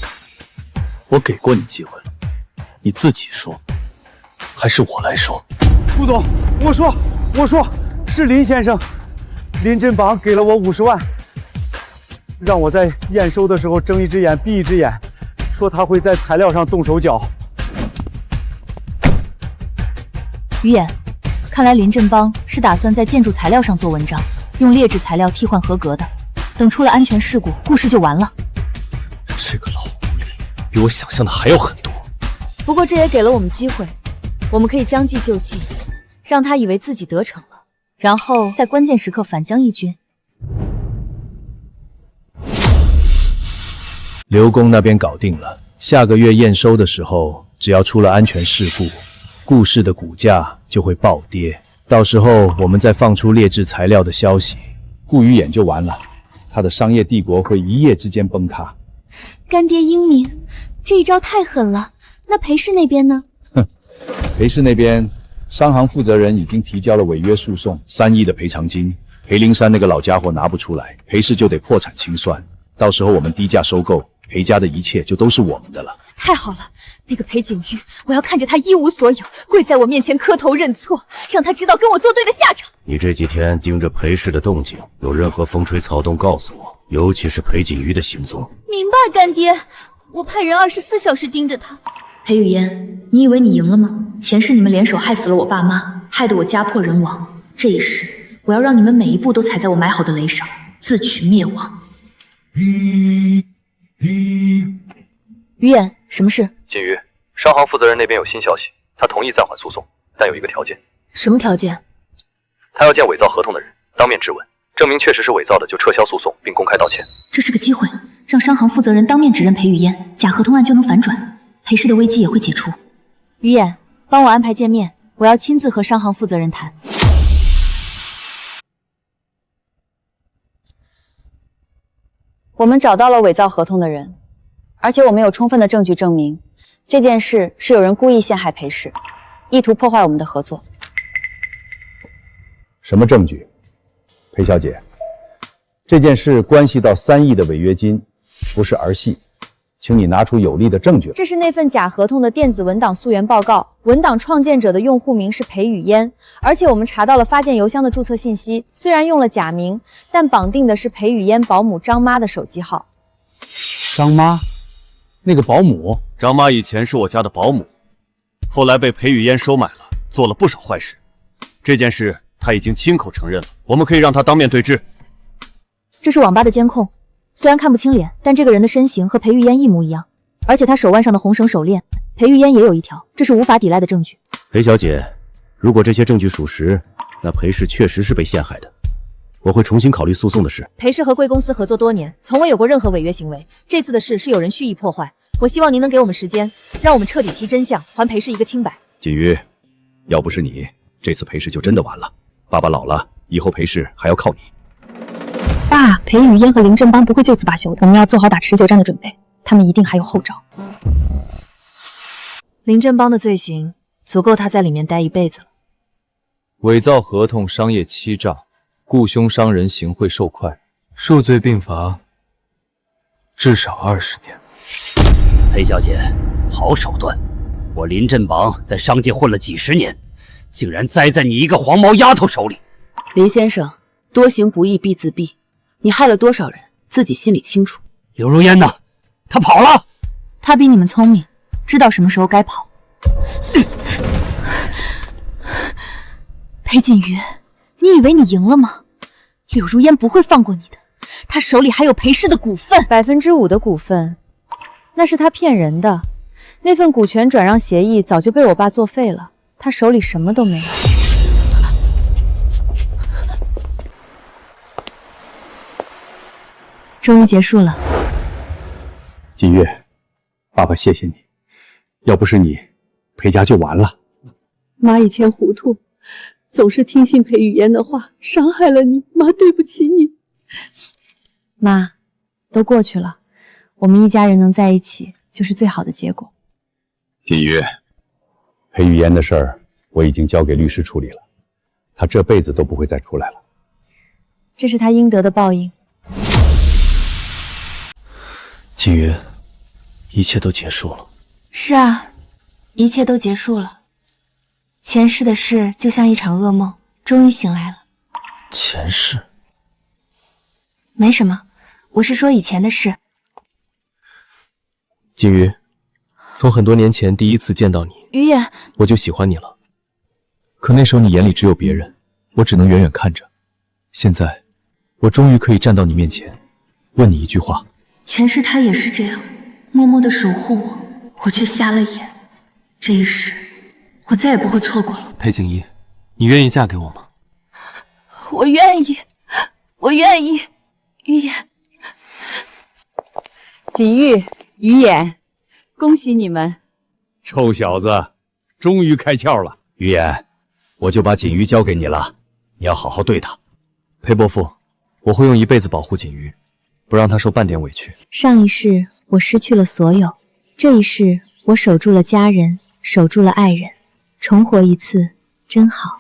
我给过你机会了，你自己说，还是我来说？顾总，我说，是林先生，林振邦给了我50万，让我在验收的时候睁一只眼闭一只眼，说他会在材料上动手脚。于言，看来林振邦是打算在建筑材料上做文章，用劣质材料替换合格的，等出了安全事故，故事就完了。这个老狐狸比我想象的还要狠毒。不过这也给了我们机会，我们可以将计就计，让他以为自己得逞了，然后在关键时刻反将一军。刘工那边搞定了，下个月验收的时候，只要出了安全事故，顾氏的股价就会暴跌，到时候我们再放出劣质材料的消息，顾于眼就完了，他的商业帝国会一夜之间崩塌。干爹英明，这一招太狠了。那裴氏那边呢？裴氏那边，商行负责人已经提交了违约诉讼，3亿的赔偿金，裴灵山那个老家伙拿不出来，裴氏就得破产清算，到时候我们低价收购，裴家的一切就都是我们的了。太好了，那个裴景玉，我要看着他一无所有，跪在我面前磕头认错，让他知道跟我作对的下场。你这几天盯着裴氏的动静，有任何风吹草动告诉我，尤其是裴景瑜的行踪。明白，干爹，我派人24小时盯着他。裴雨嫣，你以为你赢了吗？前世你们联手害死了我爸妈，害得我家破人亡。这一世，我要让你们每一步都踩在我埋好的雷上，自取灭亡。于言，什么事？锦瑜，商行负责人那边有新消息，他同意暂缓诉讼，但有一个条件。什么条件？他要见伪造合同的人，当面质问，证明确实是伪造的就撤销诉讼，并公开道歉。这是个机会，让商行负责人当面指认裴雨嫣，假合同案就能反转，裴氏的危机也会解除。于言，帮我安排见面，我要亲自和商行负责人谈。我们找到了伪造合同的人，而且我们有充分的证据证明这件事是有人故意陷害裴氏，意图破坏我们的合作。什么证据？裴小姐，这件事关系到3亿的违约金，不是儿戏，请你拿出有力的证据。这是那份假合同的电子文档溯源报告，文档创建者的用户名是裴雨嫣，而且我们查到了发件邮箱的注册信息，虽然用了假名，但绑定的是裴雨嫣保姆张妈的手机号。张妈？那个保姆？张妈以前是我家的保姆，后来被裴雨嫣收买了，做了不少坏事。这件事她已经亲口承认了，我们可以让她当面对质。这是网吧的监控，虽然看不清脸，但这个人的身形和裴玉嫣一模一样，而且他手腕上的红绳手链，裴玉嫣也有一条，这是无法抵赖的证据。裴小姐，如果这些证据属实，那裴氏确实是被陷害的，我会重新考虑诉讼的事。裴氏和贵公司合作多年，从未有过任何违约行为，这次的事是有人蓄意破坏。我希望您能给我们时间，让我们彻底其真相，还裴氏一个清白。锦瑜，要不是你，这次裴氏就真的完了。爸爸老了，以后裴氏还要靠你。爸，裴雨嫣和林振邦不会就此罢休的，我们要做好打持久战的准备，他们一定还有后招。林振邦的罪行足够他在里面待一辈子了。伪造合同、商业欺诈、雇凶伤人、行贿受贿，数罪并罚，至少20年。裴小姐，好手段！我林振榜在商界混了几十年，竟然栽在你一个黄毛丫头手里。林先生，多行不义必自毙，你害了多少人，自己心里清楚。刘如烟呢？她跑了。她比你们聪明，知道什么时候该跑。裴锦瑜，你以为你赢了吗？柳如烟不会放过你的，她手里还有裴氏的股份，5%的股份，那是他骗人的。那份股权转让协议早就被我爸作废了，他手里什么都没有。终于结束了。锦月，爸爸谢谢你，要不是你，裴家就完了。妈以前糊涂，总是听信裴雨嫣的话，伤害了你，妈对不起你。妈，都过去了，我们一家人能在一起就是最好的结果。锦瑜，裴雨嫣的事儿我已经交给律师处理了，她这辈子都不会再出来了。这是他应得的报应。锦瑜，一切都结束了。是啊，一切都结束了。前世的事就像一场噩梦，终于醒来了。前世？没什么，我是说以前的事。锦瑜，从很多年前第一次见到你，于野，我就喜欢你了。可那时候你眼里只有别人，我只能远远看着。现在，我终于可以站到你面前，问你一句话。前世他也是这样，默默地守护我，我却瞎了眼。这一世，我再也不会错过了。裴景怡，你愿意嫁给我吗？我愿意，我愿意。于言，锦玉、于言，恭喜你们！臭小子，终于开窍了。于言，我就把锦瑜交给你了，你要好好对她。裴伯父，我会用一辈子保护锦瑜，不让她受半点委屈。上一世我失去了所有，这一世我守住了家人，守住了爱人，重活一次真好。